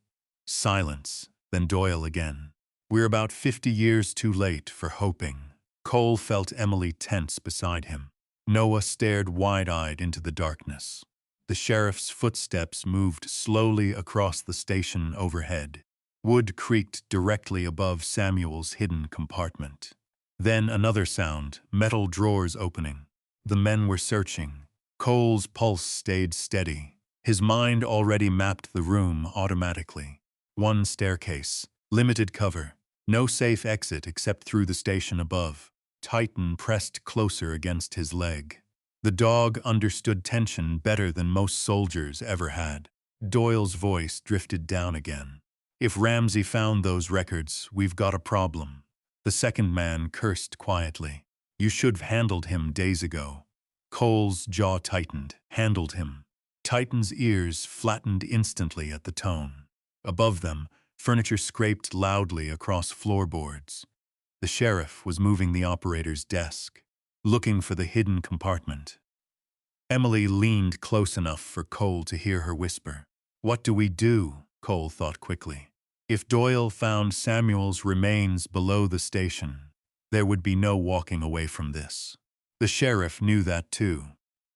Silence, then Doyle again. "We're about 50 years too late for hoping." Cole felt Emily tense beside him. Noah stared wide-eyed into the darkness. The sheriff's footsteps moved slowly across the station overhead. Wood creaked directly above Samuel's hidden compartment. Then another sound, metal drawers opening. The men were searching. Cole's pulse stayed steady. His mind already mapped the room automatically. One staircase, limited cover, no safe exit except through the station above. Titan pressed closer against his leg. The dog understood tension better than most soldiers ever had. Doyle's voice drifted down again. If Ramsey found those records, we've got a problem. The second man cursed quietly. You should have handled him days ago. Cole's jaw tightened. Handled him. Titan's ears flattened instantly at the tone. Above them, furniture scraped loudly across floorboards. The sheriff was moving the operator's desk, looking for the hidden compartment. Emily leaned close enough for Cole to hear her whisper. What do we do? Cole thought quickly. If Doyle found Samuel's remains below the station, there would be no walking away from this. The sheriff knew that too.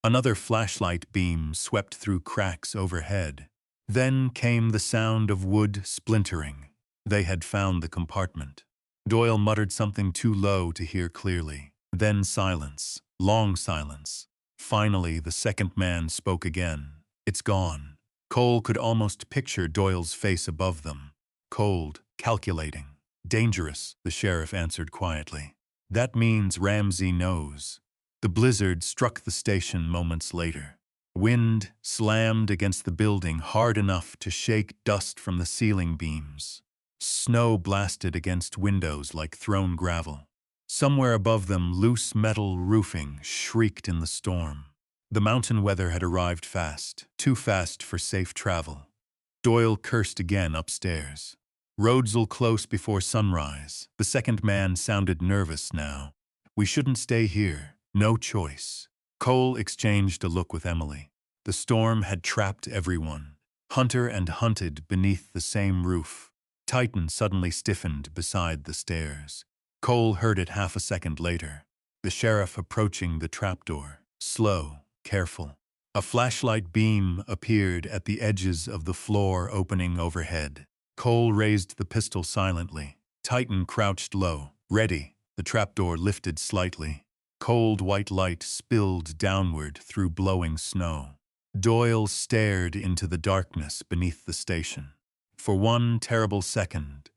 Another flashlight beam swept through cracks overhead. Then came the sound of wood splintering. They had found the compartment. Doyle muttered something too low to hear clearly. Then silence. Long silence. Finally, the second man spoke again. It's gone. Cole could almost picture Doyle's face above them. Cold, calculating. Dangerous, the sheriff answered quietly. That means Ramsey knows. The blizzard struck the station moments later. Wind slammed against the building hard enough to shake dust from the ceiling beams. Snow blasted against windows like thrown gravel. Somewhere above them, loose metal roofing shrieked in the storm. The mountain weather had arrived fast, too fast for safe travel. Doyle cursed again upstairs. Roads'll close before sunrise. The second man sounded nervous now. We shouldn't stay here. No choice. Cole exchanged a look with Emily. The storm had trapped everyone. Hunter and hunted beneath the same roof. Titan suddenly stiffened beside the stairs. Cole heard it half a second later. The sheriff approaching the trapdoor. Slow, careful. A flashlight beam appeared at the edges of the floor opening overhead. Cole raised the pistol silently. Titan crouched low. Ready. The trapdoor lifted slightly. Cold white light spilled downward through blowing snow. Doyle stared into the darkness beneath the station. For one terrible second,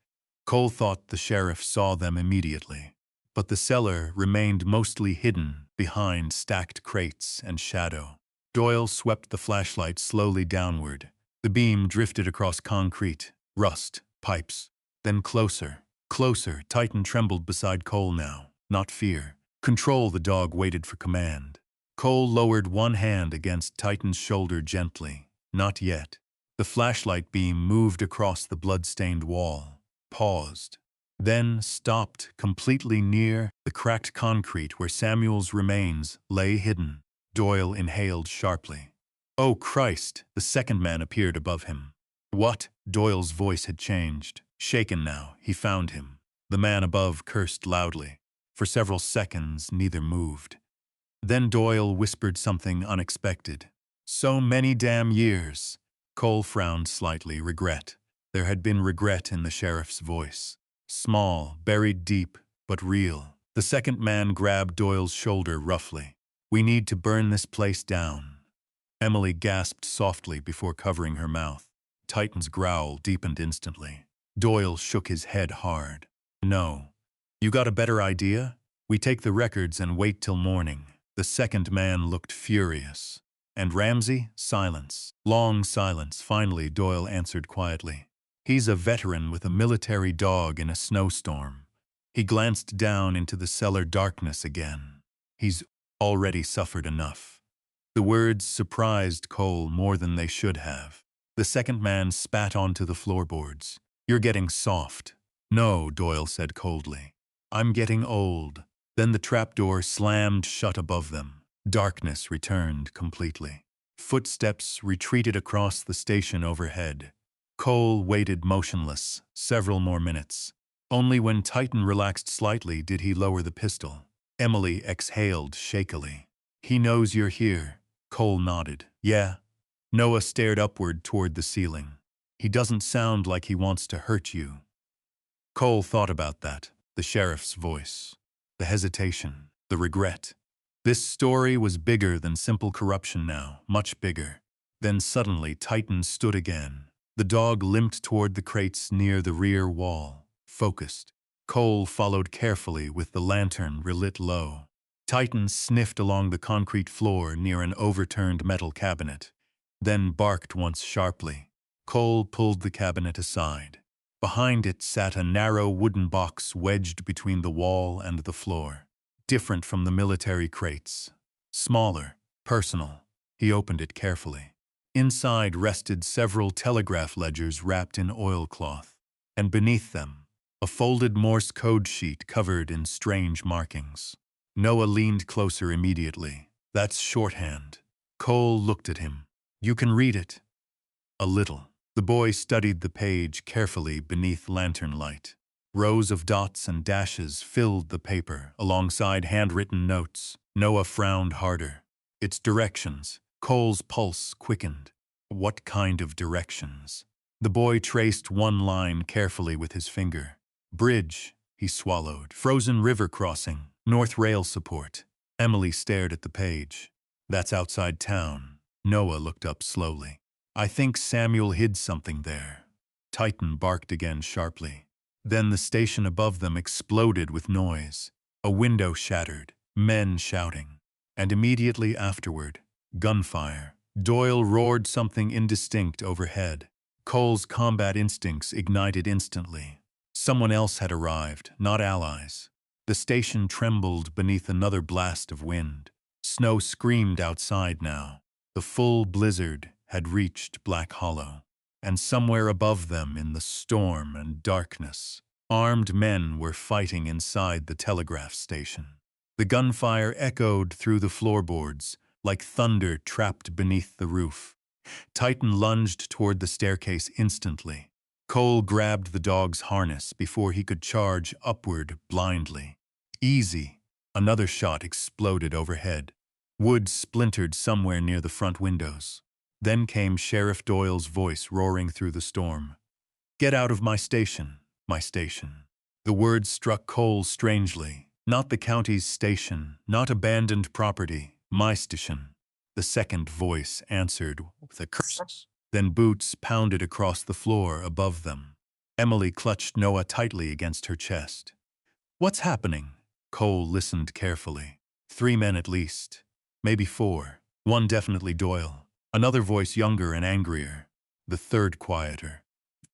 Cole thought the sheriff saw them immediately. But the cellar remained mostly hidden behind stacked crates and shadow. Doyle swept the flashlight slowly downward. The beam drifted across concrete, rust, pipes. Then closer, closer. Titan trembled beside Cole now. Not fear. Control. The dog waited for command. Cole lowered one hand against Titan's shoulder gently. Not yet. The flashlight beam moved across the blood-stained wall. Paused. Then stopped completely near the cracked concrete where Samuel's remains lay hidden. Doyle inhaled sharply. Oh, Christ! The second man appeared above him. What? Doyle's voice had changed. Shaken now, he found him. The man above cursed loudly. For several seconds, neither moved. Then Doyle whispered something unexpected. So many damn years. Cole frowned slightly. Regret. There had been regret in the sheriff's voice. Small, buried deep, but real. The second man grabbed Doyle's shoulder roughly. We need to burn this place down. Emily gasped softly before covering her mouth. Titan's growl deepened instantly. Doyle shook his head hard. No. You got a better idea? We take the records and wait till morning. The second man looked furious. And Ramsey? Silence. Long silence. Finally, Doyle answered quietly. He's a veteran with a military dog in a snowstorm. He glanced down into the cellar darkness again. He's already suffered enough. The words surprised Cole more than they should have. The second man spat onto the floorboards. You're getting soft. No, Doyle said coldly. I'm getting old. Then the trapdoor slammed shut above them. Darkness returned completely. Footsteps retreated across the station overhead. Cole waited motionless, several more minutes. Only when Titan relaxed slightly did he lower the pistol. Emily exhaled shakily. He knows you're here. Cole nodded. Yeah. Noah stared upward toward the ceiling. He doesn't sound like he wants to hurt you. Cole thought about that. The sheriff's voice. The hesitation. The regret. This story was bigger than simple corruption now. Much bigger. Then suddenly Titan stood again. The dog limped toward the crates near the rear wall. Focused. Cole followed carefully with the lantern relit low. Titan sniffed along the concrete floor near an overturned metal cabinet, then barked once sharply. Cole pulled the cabinet aside. Behind it sat a narrow wooden box wedged between the wall and the floor, different from the military crates. Smaller, personal. He opened it carefully. Inside rested several telegraph ledgers wrapped in oilcloth, and beneath them, a folded Morse code sheet covered in strange markings. Noah leaned closer immediately. "That's shorthand." Cole looked at him. "You can read it?" "A little." The boy studied the page carefully beneath lantern light. Rows of dots and dashes filled the paper alongside handwritten notes. Noah frowned harder. "It's directions." Cole's pulse quickened. What kind of directions? The boy traced one line carefully with his finger. "Bridge," he swallowed. "Frozen river crossing. North rail support." Emily stared at the page. "That's outside town." Noah looked up slowly. "I think Samuel hid something there." Titan barked again sharply. Then the station above them exploded with noise. A window shattered, men shouting. And immediately afterward, gunfire. Doyle roared something indistinct overhead. Cole's combat instincts ignited instantly. Someone else had arrived, not allies. The station trembled beneath another blast of wind. Snow screamed outside now. The full blizzard had reached Black Hollow. And somewhere above them in the storm and darkness, armed men were fighting inside the telegraph station. The gunfire echoed through the floorboards, like thunder trapped beneath the roof. Titan lunged toward the staircase instantly. Cole grabbed the dog's harness before he could charge upward blindly. Easy. Another shot exploded overhead. Wood splintered somewhere near the front windows. Then came Sheriff Doyle's voice roaring through the storm. "Get out of my station, my station." The words struck Cole strangely. Not the county's station, not abandoned property, my station. The second voice answered with a curse. Then boots pounded across the floor above them. Emily clutched Noah tightly against her chest. "What's happening?" Cole listened carefully. 3 men at least. Maybe 4. One definitely Doyle. Another voice younger and angrier. The third quieter.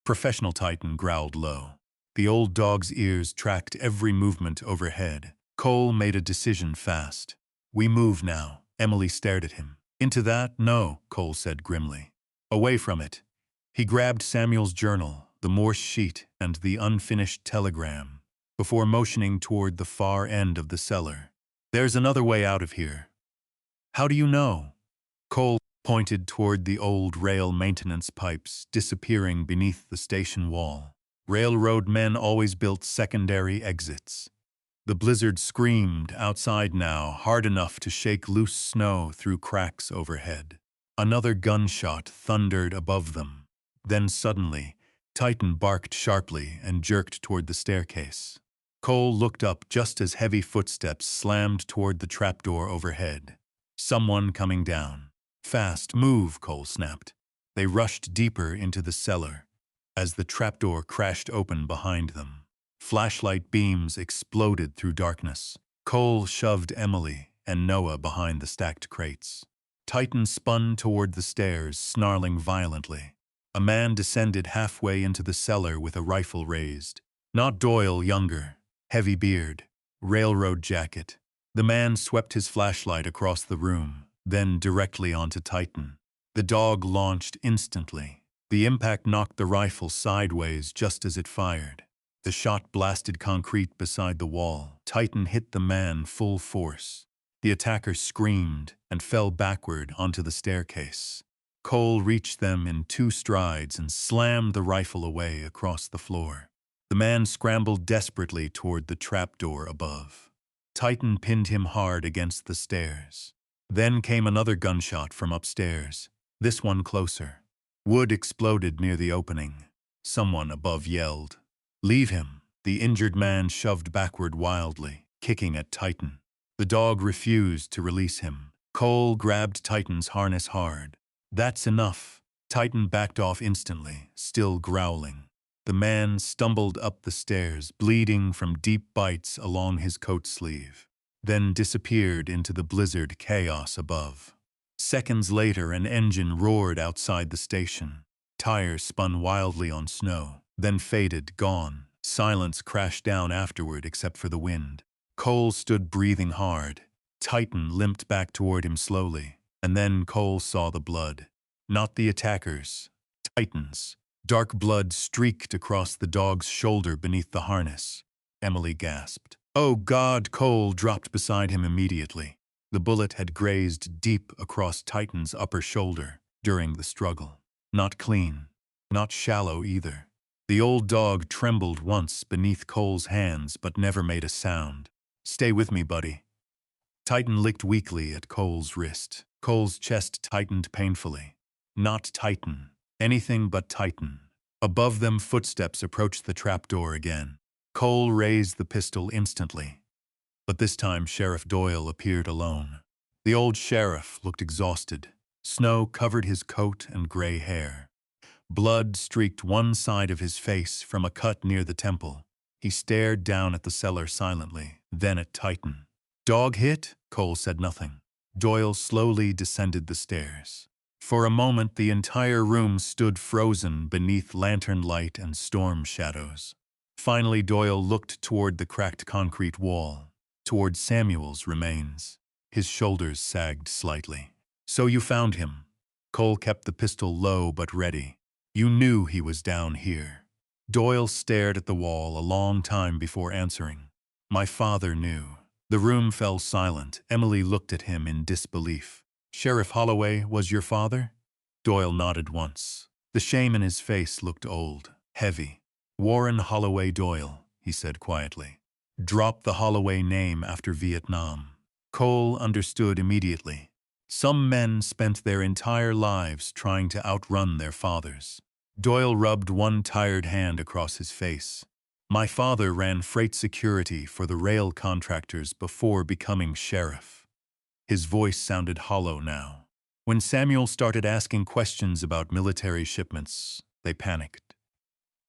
Professional Titan growled low. The old dog's ears tracked every movement overhead. Cole made a decision fast. "We move now." Emily stared at him. "Into that? No," Cole said grimly. "Away from it." He grabbed Samuel's journal, the Morse sheet, and the unfinished telegram, before motioning toward the far end of the cellar. "There's another way out of here." "How do you know?" Cole pointed toward the old rail maintenance pipes disappearing beneath the station wall. Railroad men always built secondary exits. The blizzard screamed outside now, hard enough to shake loose snow through cracks overhead. Another gunshot thundered above them. Then suddenly, Titan barked sharply and jerked toward the staircase. Cole looked up just as heavy footsteps slammed toward the trapdoor overhead. Someone coming down. "Fast, move," Cole snapped. They rushed deeper into the cellar as the trapdoor crashed open behind them. Flashlight beams exploded through darkness. Cole shoved Emily and Noah behind the stacked crates. Titan spun toward the stairs, snarling violently. A man descended halfway into the cellar with a rifle raised. Not Doyle, younger. Heavy beard. Railroad jacket. The man swept his flashlight across the room, then directly onto Titan. The dog launched instantly. The impact knocked the rifle sideways just as it fired. The shot blasted concrete beside the wall. Titan hit the man full force. The attacker screamed and fell backward onto the staircase. Cole reached them in 2 strides and slammed the rifle away across the floor. The man scrambled desperately toward the trapdoor above. Titan pinned him hard against the stairs. Then came another gunshot from upstairs, this one closer. Wood exploded near the opening. Someone above yelled. "Leave him." The injured man shoved backward wildly, kicking at Titan. The dog refused to release him. Cole grabbed Titan's harness hard. "That's enough." Titan backed off instantly, still growling. The man stumbled up the stairs, bleeding from deep bites along his coat sleeve. then disappeared into the blizzard chaos above. Seconds later, an engine roared outside the station. Tires spun wildly on snow, then faded, gone. Silence crashed down afterward except for the wind. Cole stood breathing hard. Titan limped back toward him slowly, and then Cole saw the blood. Not the attackers. Titan's. Dark blood streaked across the dog's shoulder beneath the harness. Emily gasped. "Oh God!" Cole dropped beside him immediately. The bullet had grazed deep across Titan's upper shoulder during the struggle. Not clean. Not shallow either. The old dog trembled once beneath Cole's hands but never made a sound. "Stay with me, buddy." Titan licked weakly at Cole's wrist. Cole's chest tightened painfully. Not Titan. Anything but Titan. Above them, footsteps approached the trapdoor again. Cole raised the pistol instantly. But this time Sheriff Doyle appeared alone. The old sheriff looked exhausted. Snow covered his coat and gray hair. Blood streaked one side of his face from a cut near the temple. He stared down at the cellar silently, then at Titan. "Dog hit?" Cole said nothing. Doyle slowly descended the stairs. For a moment, the entire room stood frozen beneath lantern light and storm shadows. Finally, Doyle looked toward the cracked concrete wall, toward Samuel's remains. His shoulders sagged slightly. "So you found him." Cole kept the pistol low but ready. "You knew he was down here." Doyle stared at the wall a long time before answering. "My father knew." The room fell silent. Emily looked at him in disbelief. "Sheriff Holloway was your father?" Doyle nodded once. The shame in his face looked old, heavy. "Warren Holloway Doyle," he said quietly. "Drop the Holloway name after Vietnam." Cole understood immediately. Some men spent their entire lives trying to outrun their fathers. Doyle rubbed one tired hand across his face. "My father ran freight security for the rail contractors before becoming sheriff." His voice sounded hollow now. When Samuel started asking questions about military shipments, they panicked.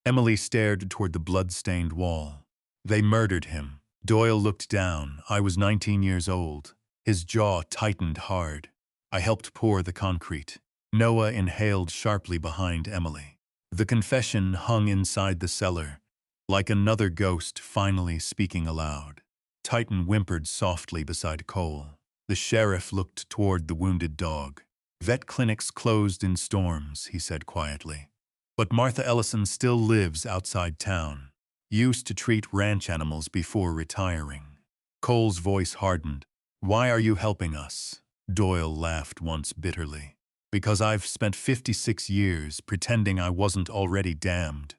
Emily stared toward the blood-stained wall. "They murdered him." Doyle looked down. "I was 19 years old." His jaw tightened hard. "I helped pour the concrete." Noah inhaled sharply behind Emily. The confession hung inside the cellar, like another ghost finally speaking aloud. Titan whimpered softly beside Cole. The sheriff looked toward the wounded dog. "Vet clinics closed in storms," he said quietly. "But Martha Ellison still lives outside town. Used to treat ranch animals before retiring." Cole's voice hardened. "Why are you helping us?" Doyle laughed once bitterly. "Because I've spent 56 years pretending I wasn't already damned."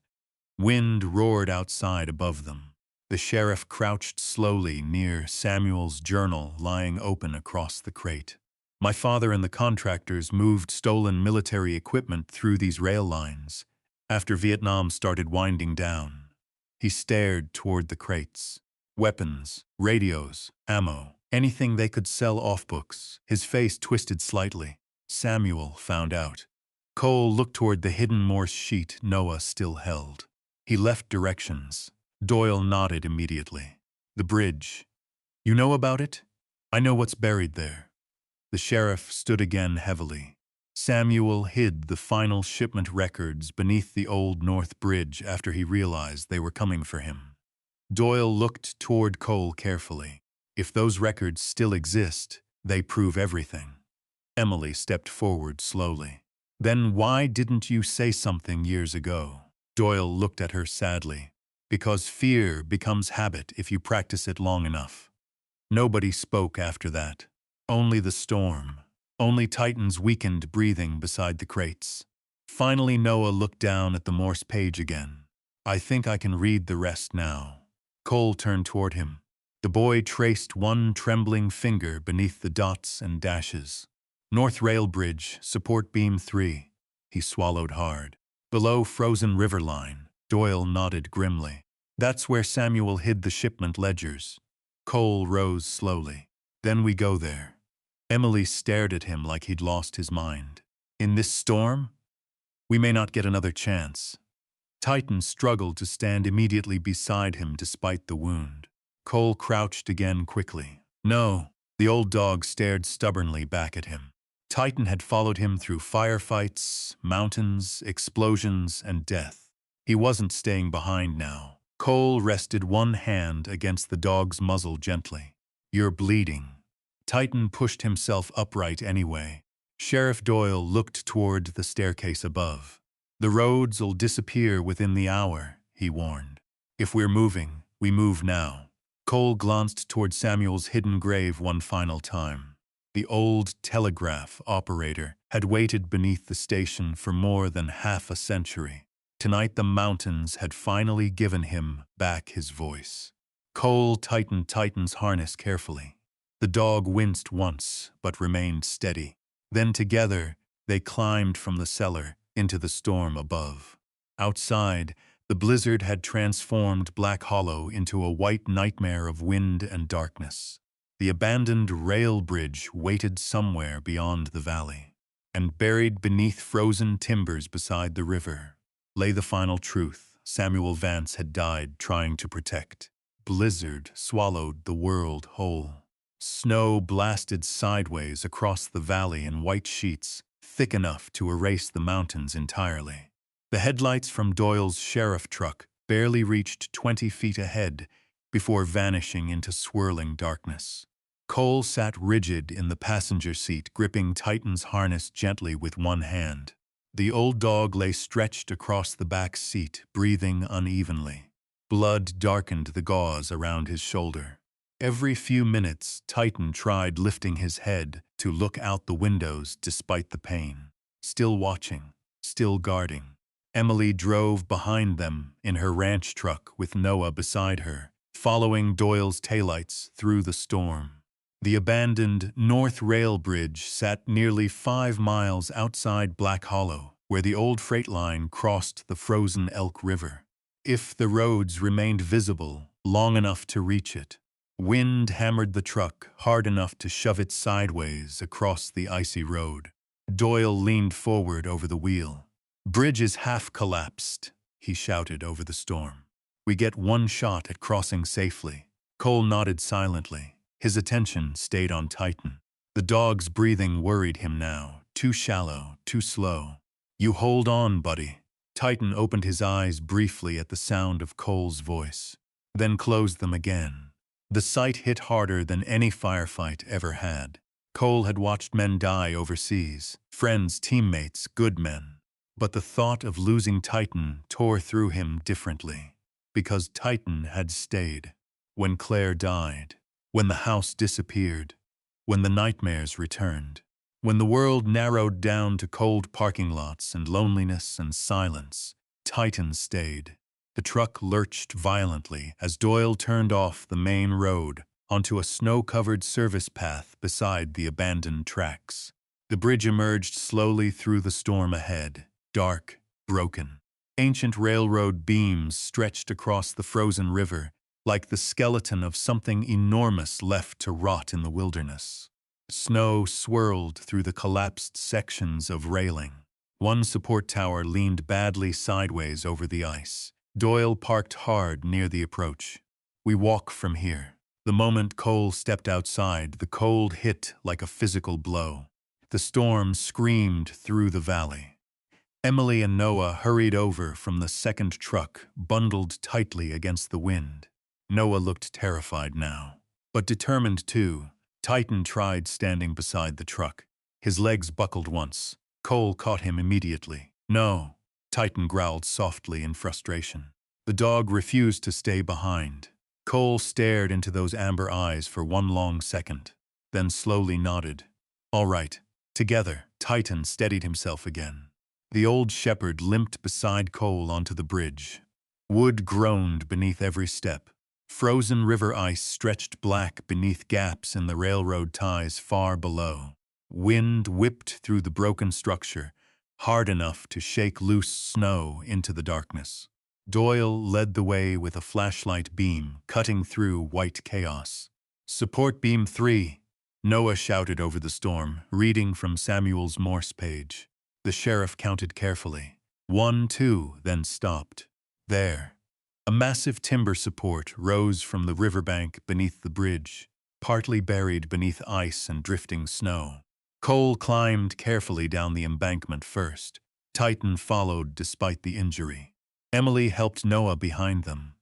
Wind roared outside above them. The sheriff crouched slowly near Samuel's journal lying open across the crate. "My father and the contractors moved stolen military equipment through these rail lines after Vietnam started winding down." He stared toward the crates. Weapons, radios, ammo, anything they could sell off books. His face twisted slightly. Samuel found out. Cole looked toward the hidden Morse sheet Noah still held. He left directions. Doyle nodded immediately. "The bridge. You know about it?" "I know what's buried there." The sheriff stood again heavily. Samuel hid the final shipment records beneath the old North Bridge after he realized they were coming for him. Doyle looked toward Cole carefully. "If those records still exist, they prove everything." Emily stepped forward slowly. "Then why didn't you say something years ago?" Doyle looked at her sadly. "Because fear becomes habit if you practice it long enough." Nobody spoke after that. Only the storm. Only Titan's weakened breathing beside the crates. Finally, Noah looked down at the Morse page again. "I think I can read the rest now." Cole turned toward him. The boy traced one trembling finger beneath the dots and dashes. "North Rail Bridge, support beam 3. He swallowed hard. "Below frozen river line." Doyle nodded grimly. "That's where Samuel hid the shipment ledgers." Cole rose slowly. "Then we go there." Emily stared at him like he'd lost his mind. "In this storm? We may not get another chance." Titan struggled to stand immediately beside him despite the wound. Cole crouched again quickly. No, the old dog stared stubbornly back at him. Titan had followed him through firefights, mountains, explosions, and death. He wasn't staying behind now. Cole rested one hand against the dog's muzzle gently. "You're bleeding." Titan pushed himself upright anyway. Sheriff Doyle looked toward the staircase above. "The roads'll disappear within the hour," he warned. "If we're moving, we move now." Cole glanced toward Samuel's hidden grave one final time. The old telegraph operator had waited beneath the station for more than half a century. Tonight the mountains had finally given him back his voice. Cole tightened Titan's harness carefully. The dog winced once, but remained steady. Then together, they climbed from the cellar into the storm above. Outside, the blizzard had transformed Black Hollow into a white nightmare of wind and darkness. The abandoned rail bridge waited somewhere beyond the valley, and buried beneath frozen timbers beside the river lay the final truth Samuel Vance had died trying to protect. Blizzard swallowed the world whole. Snow blasted sideways across the valley in white sheets, thick enough to erase the mountains entirely. The headlights from Doyle's sheriff truck barely reached 20 feet ahead before vanishing into swirling darkness. Cole sat rigid in the passenger seat, gripping Titan's harness gently with one hand. The old dog lay stretched across the back seat, breathing unevenly. Blood darkened the gauze around his shoulder. Every few minutes, Titan tried lifting his head to look out the windows despite the pain. Still watching, still guarding. Emily drove behind them in her ranch truck with Noah beside her, following Doyle's taillights through the storm. The abandoned North Rail Bridge sat nearly 5 miles outside Black Hollow, where the old freight line crossed the frozen Elk River. If the roads remained visible long enough to reach it, wind hammered the truck hard enough to shove it sideways across the icy road. Doyle leaned forward over the wheel. "Bridge is half collapsed," he shouted over the storm. "We get one shot at crossing safely." Cole nodded silently. His attention stayed on Titan. The dog's breathing worried him now. Too shallow, too slow. "You hold on, buddy." Titan opened his eyes briefly at the sound of Cole's voice, then closed them again. The sight hit harder than any firefight ever had. Cole had watched men die overseas, friends, teammates, good men. But the thought of losing Titan tore through him differently, because Titan had stayed. When Claire died, when the house disappeared, when the nightmares returned, when the world narrowed down to cold parking lots and loneliness and silence, Titan stayed. The truck lurched violently as Doyle turned off the main road onto a snow-covered service path beside the abandoned tracks. The bridge emerged slowly through the storm ahead, dark, broken. Ancient railroad beams stretched across the frozen river, like the skeleton of something enormous left to rot in the wilderness. Snow swirled through the collapsed sections of railing. One support tower leaned badly sideways over the ice. Doyle parked hard near the approach. "We walk from here." The moment Cole stepped outside, the cold hit like a physical blow. The storm screamed through the valley. Emily and Noah hurried over from the second truck, bundled tightly against the wind. Noah looked terrified now, but determined too. Titan tried standing beside the truck. His legs buckled once. Cole caught him immediately. "No," Titan growled softly in frustration. The dog refused to stay behind. Cole stared into those amber eyes for one long second, then slowly nodded. "All right, together." Titan steadied himself again. The old shepherd limped beside Cole onto the bridge. Wood groaned beneath every step. Frozen river ice stretched black beneath gaps in the railroad ties far below. Wind whipped through the broken structure, hard enough to shake loose snow into the darkness. Doyle led the way with a flashlight beam cutting through white chaos. "Support beam 3, Noah shouted over the storm, reading from Samuel's Morse page. The sheriff counted carefully. 1, 2, then stopped. There. A massive timber support rose from the riverbank beneath the bridge. partly buried beneath ice and drifting snow. Cole climbed carefully down the embankment first. Titan followed despite the injury. Emily helped Noah behind them.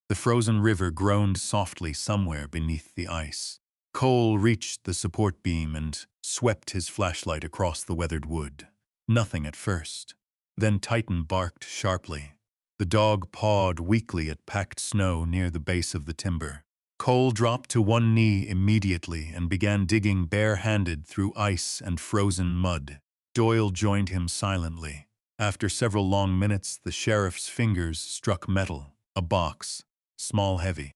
The frozen river groaned softly somewhere beneath the ice. Cole reached the support beam and swept his flashlight across the weathered wood. Nothing at first. Then Titan barked sharply. The dog pawed weakly at packed snow near the base of the timber. Cole dropped to one knee immediately and began digging bare-handed through ice and frozen mud. Doyle joined him silently. After several long minutes, the sheriff's fingers struck metal, a box, small, heavy.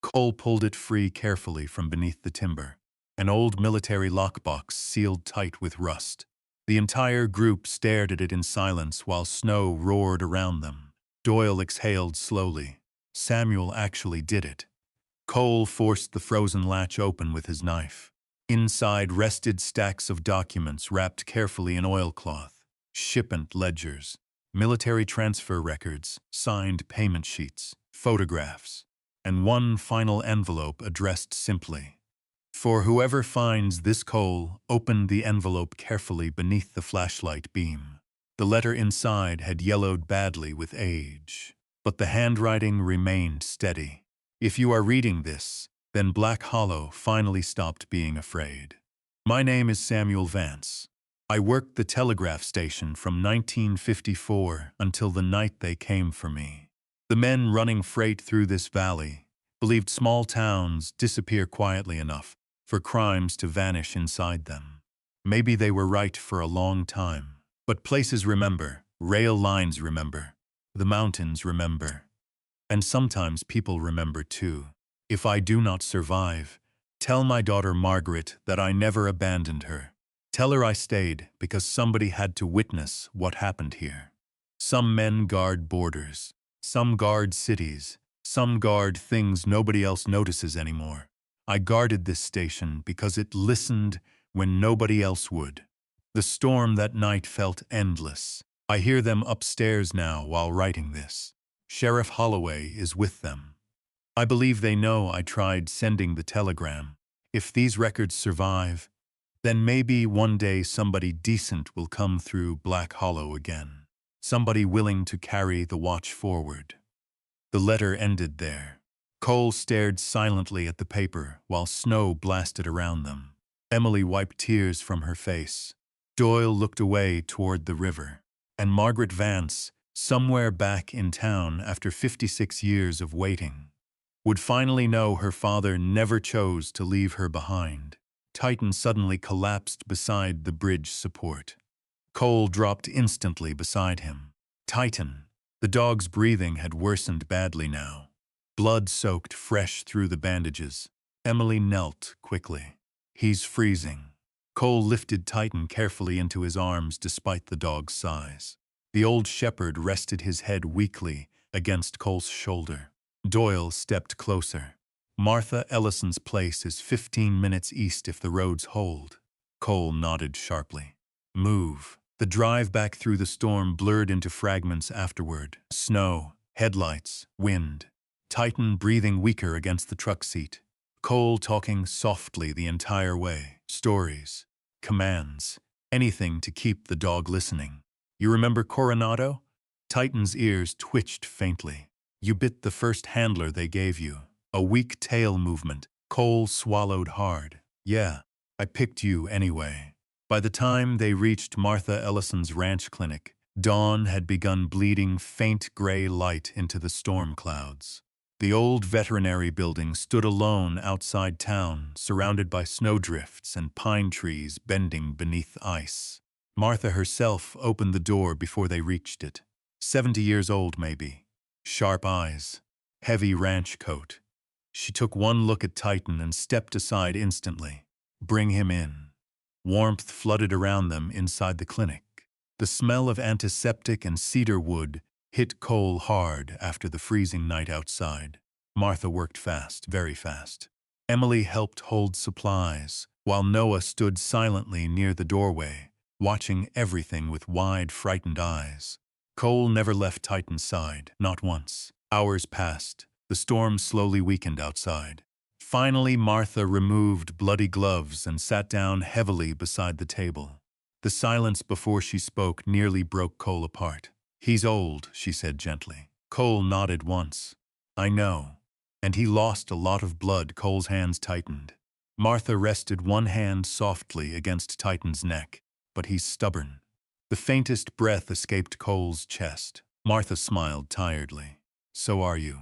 Cole pulled it free carefully from beneath the timber. An old military lockbox sealed tight with rust. The entire group stared at it in silence while snow roared around them. Doyle exhaled slowly. Samuel actually did it. Cole forced the frozen latch open with his knife. Inside rested stacks of documents wrapped carefully in oilcloth. Shipment ledgers, military transfer records, signed payment sheets, photographs, and one final envelope addressed simply. For whoever finds this Cole opened the envelope carefully beneath the flashlight beam. The letter inside had yellowed badly with age, but the handwriting remained steady. If you are reading this, then Black Hollow finally stopped being afraid. My name is Samuel Vance. I worked the telegraph station from 1954 until the night they came for me. The men running freight through this valley believed small towns disappear quietly enough for crimes to vanish inside them. Maybe they were right for a long time. But places remember, rail lines remember, the mountains remember. And sometimes people remember too. If I do not survive, tell my daughter Margaret that I never abandoned her. Tell her I stayed because somebody had to witness what happened here. Some men guard borders. Some guard cities. Some guard things nobody else notices anymore. I guarded this station because it listened when nobody else would. The storm that night felt endless. I hear them upstairs now while writing this. Sheriff Holloway is with them. I believe they know I tried sending the telegram. If these records survive, then maybe one day somebody decent will come through Black Hollow again. Somebody willing to carry the watch forward. The letter ended there. Cole stared silently at the paper while snow blasted around them. Emily wiped tears from her face. Doyle looked away toward the river. And Margaret Vance, somewhere back in town after 56 years of waiting, would finally know her father never chose to leave her behind. Titan suddenly collapsed beside the bridge support. Cole dropped instantly beside him. Titan. The dog's breathing had worsened badly now. Blood soaked fresh through the bandages. Emily knelt quickly. He's freezing. Cole lifted Titan carefully into his arms despite the dog's size. The old shepherd rested his head weakly against Cole's shoulder. Doyle stepped closer. Martha Ellison's place is 15 minutes east if the roads hold. Cole nodded sharply. Move. The drive back through the storm blurred into fragments afterward. Snow, headlights, wind. Titan breathing weaker against the truck seat. Cole talking softly the entire way. Stories, commands, anything to keep the dog listening. You remember Coronado? Titan's ears twitched faintly. You bit the first handler they gave you. A weak tail movement. Cole swallowed hard. Yeah, I picked you anyway. By the time they reached Martha Ellison's ranch clinic, dawn had begun bleeding faint gray light into the storm clouds. The old veterinary building stood alone outside town, surrounded by snowdrifts and pine trees bending beneath ice. Martha herself opened the door before they reached it. 70 years old, maybe. Sharp eyes. Heavy ranch coat. She took one look at Titan and stepped aside instantly. Bring him in. Warmth flooded around them inside the clinic. The smell of antiseptic and cedar wood hit Cole hard after the freezing night outside. Martha worked fast, very fast. Emily helped hold supplies, while Noah stood silently near the doorway, watching everything with wide, frightened eyes. Cole never left Titan's side, not once. Hours passed. The storm slowly weakened outside. Finally, Martha removed bloody gloves and sat down heavily beside the table. The silence before she spoke nearly broke Cole apart. "He's old," she said gently. Cole nodded once. "I know. And he lost a lot of blood." Cole's hands tightened. Martha rested one hand softly against Titan's neck. "But he's stubborn." The faintest breath escaped Cole's chest. Martha smiled tiredly. "So are you."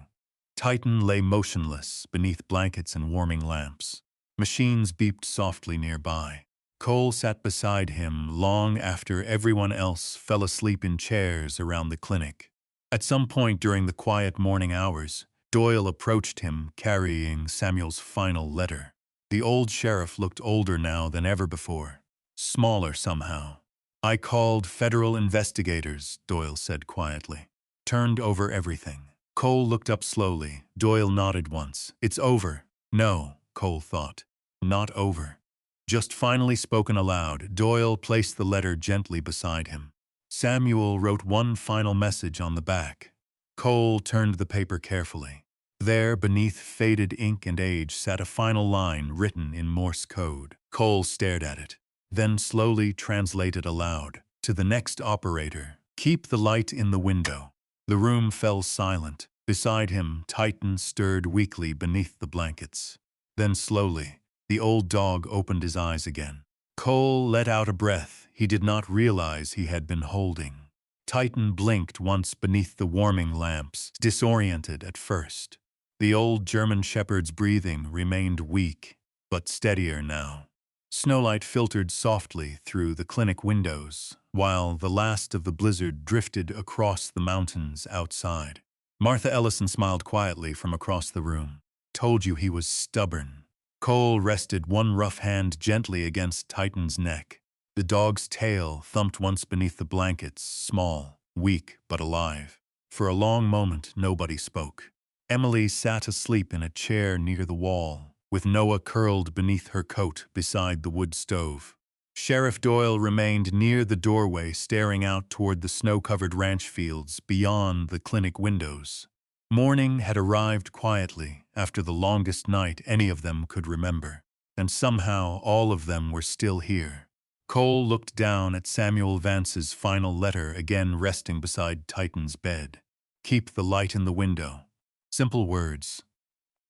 Titan lay motionless beneath blankets and warming lamps. Machines beeped softly nearby. Cole sat beside him long after everyone else fell asleep in chairs around the clinic. At some point during the quiet morning hours, Doyle approached him carrying Samuel's final letter. The old sheriff looked older now than ever before, smaller somehow. "I called federal investigators," Doyle said quietly. "Turned over everything." Cole looked up slowly. Doyle nodded once. "It's over." No, Cole thought. Not over. Just finally spoken aloud. Doyle placed the letter gently beside him. Samuel wrote one final message on the back. Cole turned the paper carefully. There, beneath faded ink and age, sat a final line written in Morse code. Cole stared at it, then slowly translated aloud. "To the next operator, keep the light in the window." The room fell silent. Beside him, Titan stirred weakly beneath the blankets. Then slowly, the old dog opened his eyes again. Cole let out a breath he did not realize he had been holding. Titan blinked once beneath the warming lamps, disoriented at first. The old German shepherd's breathing remained weak, but steadier now. Snowlight filtered softly through the clinic windows, while the last of the blizzard drifted across the mountains outside. Martha Ellison smiled quietly from across the room. "Told you he was stubborn." Cole rested one rough hand gently against Titan's neck. The dog's tail thumped once beneath the blankets, small, weak, but alive. For a long moment, nobody spoke. Emily sat asleep in a chair near the wall, with Noah curled beneath her coat beside the wood stove. Sheriff Doyle remained near the doorway, staring out toward the snow-covered ranch fields beyond the clinic windows. Morning had arrived quietly after the longest night any of them could remember, and somehow all of them were still here. Cole looked down at Samuel Vance's final letter again resting beside Titan's bed. "Keep the light in the window." Simple words,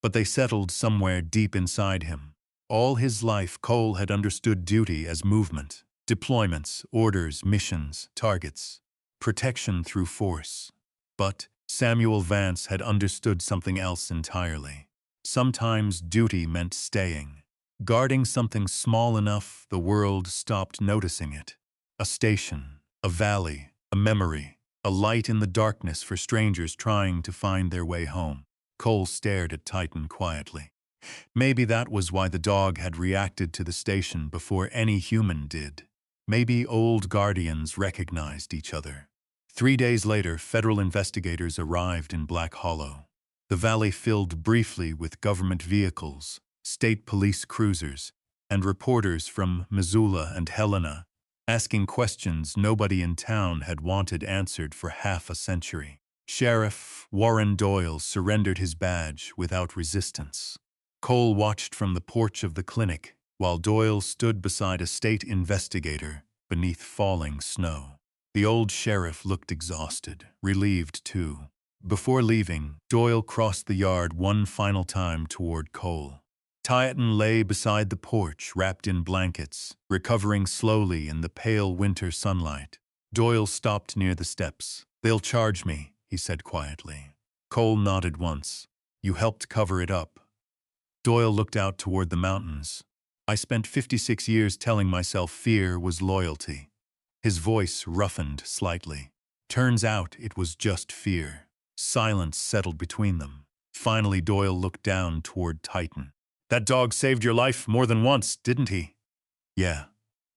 but they settled somewhere deep inside him. All his life, Cole had understood duty as movement, deployments, orders, missions, targets, protection through force. But Samuel Vance had understood something else entirely. Sometimes duty meant staying, guarding something small enough the world stopped noticing it. A station, a valley, a memory, a light in the darkness for strangers trying to find their way home. Cole stared at Titan quietly. Maybe that was why the dog had reacted to the station before any human did. Maybe old guardians recognized each other. 3 days later, federal investigators arrived in Black Hollow. The valley filled briefly with government vehicles, state police cruisers, and reporters from Missoula and Helena, asking questions nobody in town had wanted answered for half a century. Sheriff Warren Doyle surrendered his badge without resistance. Cole watched from the porch of the clinic, while Doyle stood beside a state investigator beneath falling snow. The old sheriff looked exhausted, relieved too. Before leaving, Doyle crossed the yard one final time toward Cole. Titan lay beside the porch, wrapped in blankets, recovering slowly in the pale winter sunlight. Doyle stopped near the steps. "They'll charge me," he said quietly. Cole nodded once. "You helped cover it up." Doyle looked out toward the mountains. "I spent 56 years telling myself fear was loyalty." His voice roughened slightly. Turns out it was just fear. Silence settled between them. Finally, Doyle looked down toward Titan. "That dog saved your life more than once, didn't he?" "Yeah."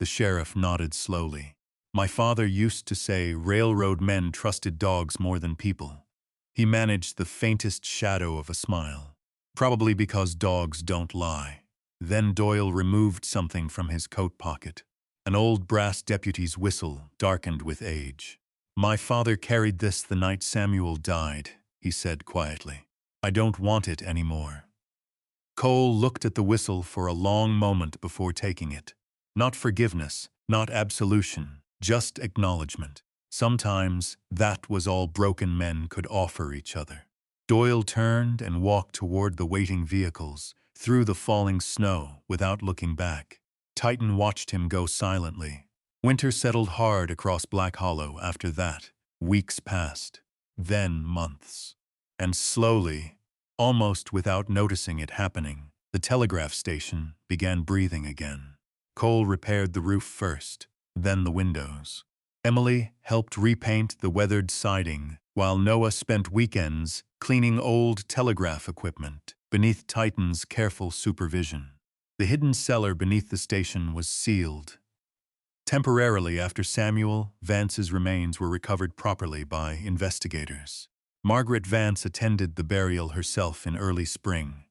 The sheriff nodded slowly. "My father used to say railroad men trusted dogs more than people." He managed the faintest shadow of a smile. "Probably because dogs don't lie." Then Doyle removed something from his coat pocket. An old brass deputy's whistle, darkened with age. "My father carried this the night Samuel died," he said quietly. "I don't want it anymore." Cole looked at the whistle for a long moment before taking it. Not forgiveness, not absolution, just acknowledgement. Sometimes that was all broken men could offer each other. Doyle turned and walked toward the waiting vehicles, through the falling snow, without looking back. Titan watched him go silently. Winter settled hard across Black Hollow after that. Weeks passed, then months. And slowly, almost without noticing it happening, the telegraph station began breathing again. Cole repaired the roof first, then the windows. Emily helped repaint the weathered siding, while Noah spent weekends cleaning old telegraph equipment beneath Titan's careful supervision. The hidden cellar beneath the station was sealed temporarily after Samuel Vance's remains were recovered properly by investigators. Margaret Vance attended the burial herself in early spring.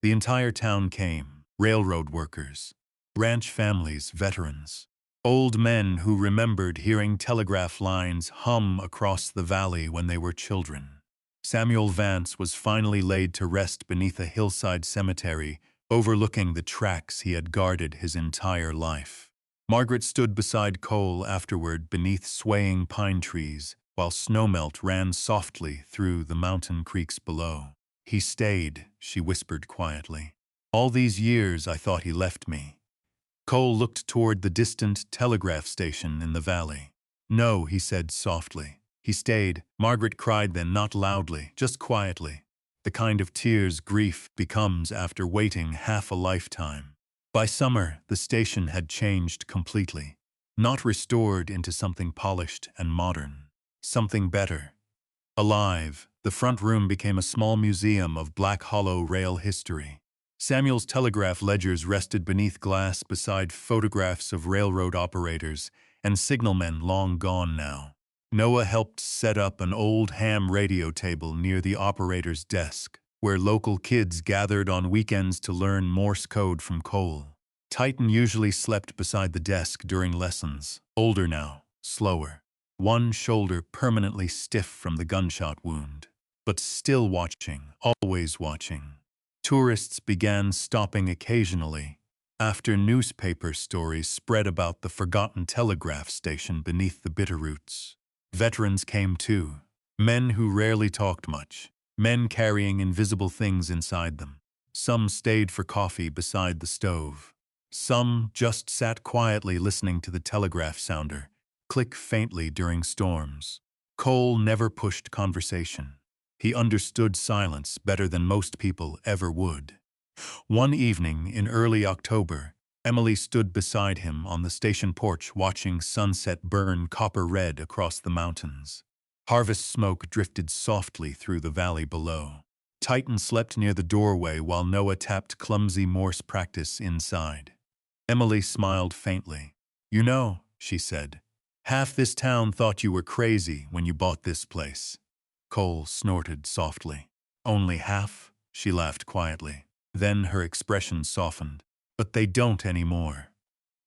The entire town came: railroad workers, ranch families, veterans, old men who remembered hearing telegraph lines hum across the valley when they were children. Samuel Vance was finally laid to rest beneath a hillside cemetery overlooking the tracks he had guarded his entire life. Margaret stood beside Cole afterward beneath swaying pine trees while snowmelt ran softly through the mountain creeks below. "He stayed," she whispered quietly. "All these years I thought he left me." Cole looked toward the distant telegraph station in the valley. "No," he said softly. "He stayed." Margaret cried then, not loudly, just quietly. The kind of tears grief becomes after waiting half a lifetime. By summer, the station had changed completely. Not restored into something polished and modern. Something better. Alive, the front room became a small museum of Black Hollow rail history. Samuel's telegraph ledgers rested beneath glass beside photographs of railroad operators and signalmen long gone now. Noah helped set up an old ham radio table near the operator's desk, where local kids gathered on weekends to learn Morse code from Cole. Titan usually slept beside the desk during lessons, older now, slower. One shoulder permanently stiff from the gunshot wound, but still watching, always watching. Tourists began stopping occasionally after newspaper stories spread about the forgotten telegraph station beneath the Bitterroots. Veterans came too, men who rarely talked much, men carrying invisible things inside them. Some stayed for coffee beside the stove. Some just sat quietly listening to the telegraph sounder click faintly during storms. Cole never pushed conversation. He understood silence better than most people ever would. One evening in early October, Emily stood beside him on the station porch watching sunset burn copper red across the mountains. Harvest smoke drifted softly through the valley below. Titan slept near the doorway while Noah tapped clumsy Morse practice inside. Emily smiled faintly. "You know," she said, "half this town thought you were crazy when you bought this place." Cole snorted softly. "Only half?" She laughed quietly. Then her expression softened. "But they don't anymore."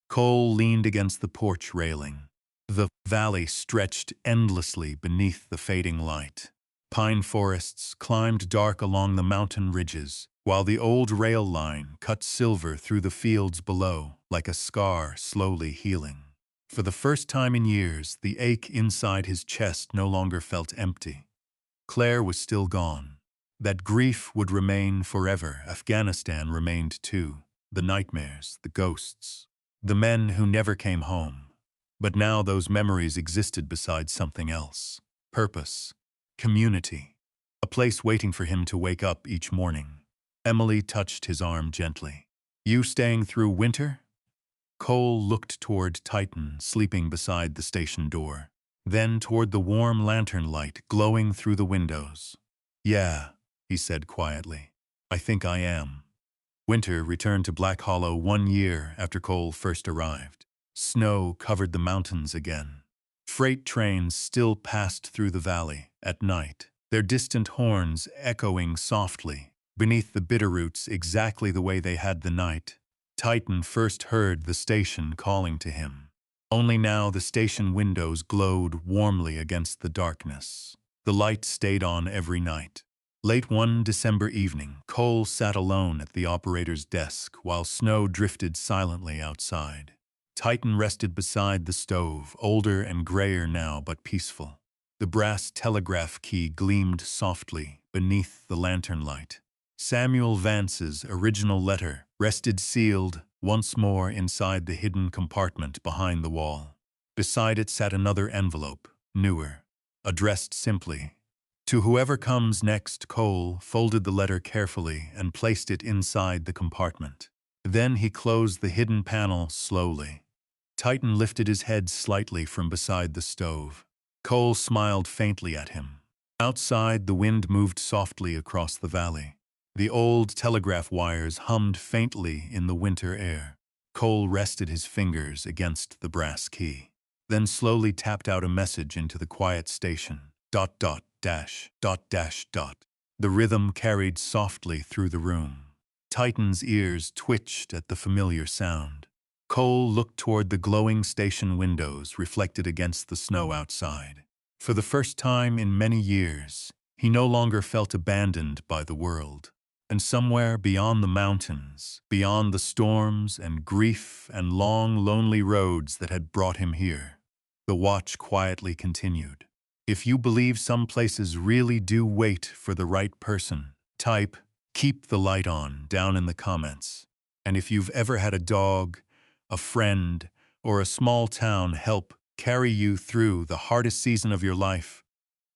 Cole leaned against the porch railing. The valley stretched endlessly beneath the fading light. Pine forests climbed dark along the mountain ridges, while the old rail line cut silver through the fields below like a scar slowly healing. For the first time in years, the ache inside his chest no longer felt empty. Claire was still gone. That grief would remain forever. Afghanistan remained too. The nightmares, the ghosts, the men who never came home. But now those memories existed beside something else. Purpose. Community. A place waiting for him to wake up each morning. Emily touched his arm gently. "You staying through winter?" Cole looked toward Titan sleeping beside the station door, then toward the warm lantern light glowing through the windows. "Yeah," he said quietly. "I think I am." Winter returned to Black Hollow 1 year after Cole first arrived. Snow covered the mountains again. Freight trains still passed through the valley at night, their distant horns echoing softly beneath the Bitterroots exactly the way they had the night Titan first heard the station calling to him. Only now the station windows glowed warmly against the darkness. The light stayed on every night. Late one December evening, Cole sat alone at the operator's desk while snow drifted silently outside. Titan rested beside the stove, older and grayer now but peaceful. The brass telegraph key gleamed softly beneath the lantern light. Samuel Vance's original letter rested sealed once more inside the hidden compartment behind the wall. Beside it sat another envelope, newer, addressed simply. To whoever comes next, Cole folded the letter carefully and placed it inside the compartment. Then he closed the hidden panel slowly. Titan lifted his head slightly from beside the stove. Cole smiled faintly at him. Outside, the wind moved softly across the valley. The old telegraph wires hummed faintly in the winter air. Cole rested his fingers against the brass key, then slowly tapped out a message into the quiet station. ... dash. The rhythm carried softly through the room. Titan's ears twitched at the familiar sound. Cole looked toward the glowing station windows reflected against the snow outside. For the first time in many years, he no longer felt abandoned by the world. And somewhere beyond the mountains, beyond the storms and grief and long, lonely roads that had brought him here, the watch quietly continued. If you believe some places really do wait for the right person, type "keep the light on" down in the comments. And if you've ever had a dog, a friend, or a small town help carry you through the hardest season of your life,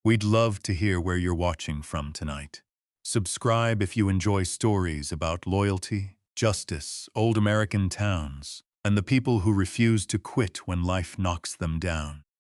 we'd love to hear where you're watching from tonight. Subscribe if you enjoy stories about loyalty, justice, old American towns, and the people who refuse to quit when life knocks them down.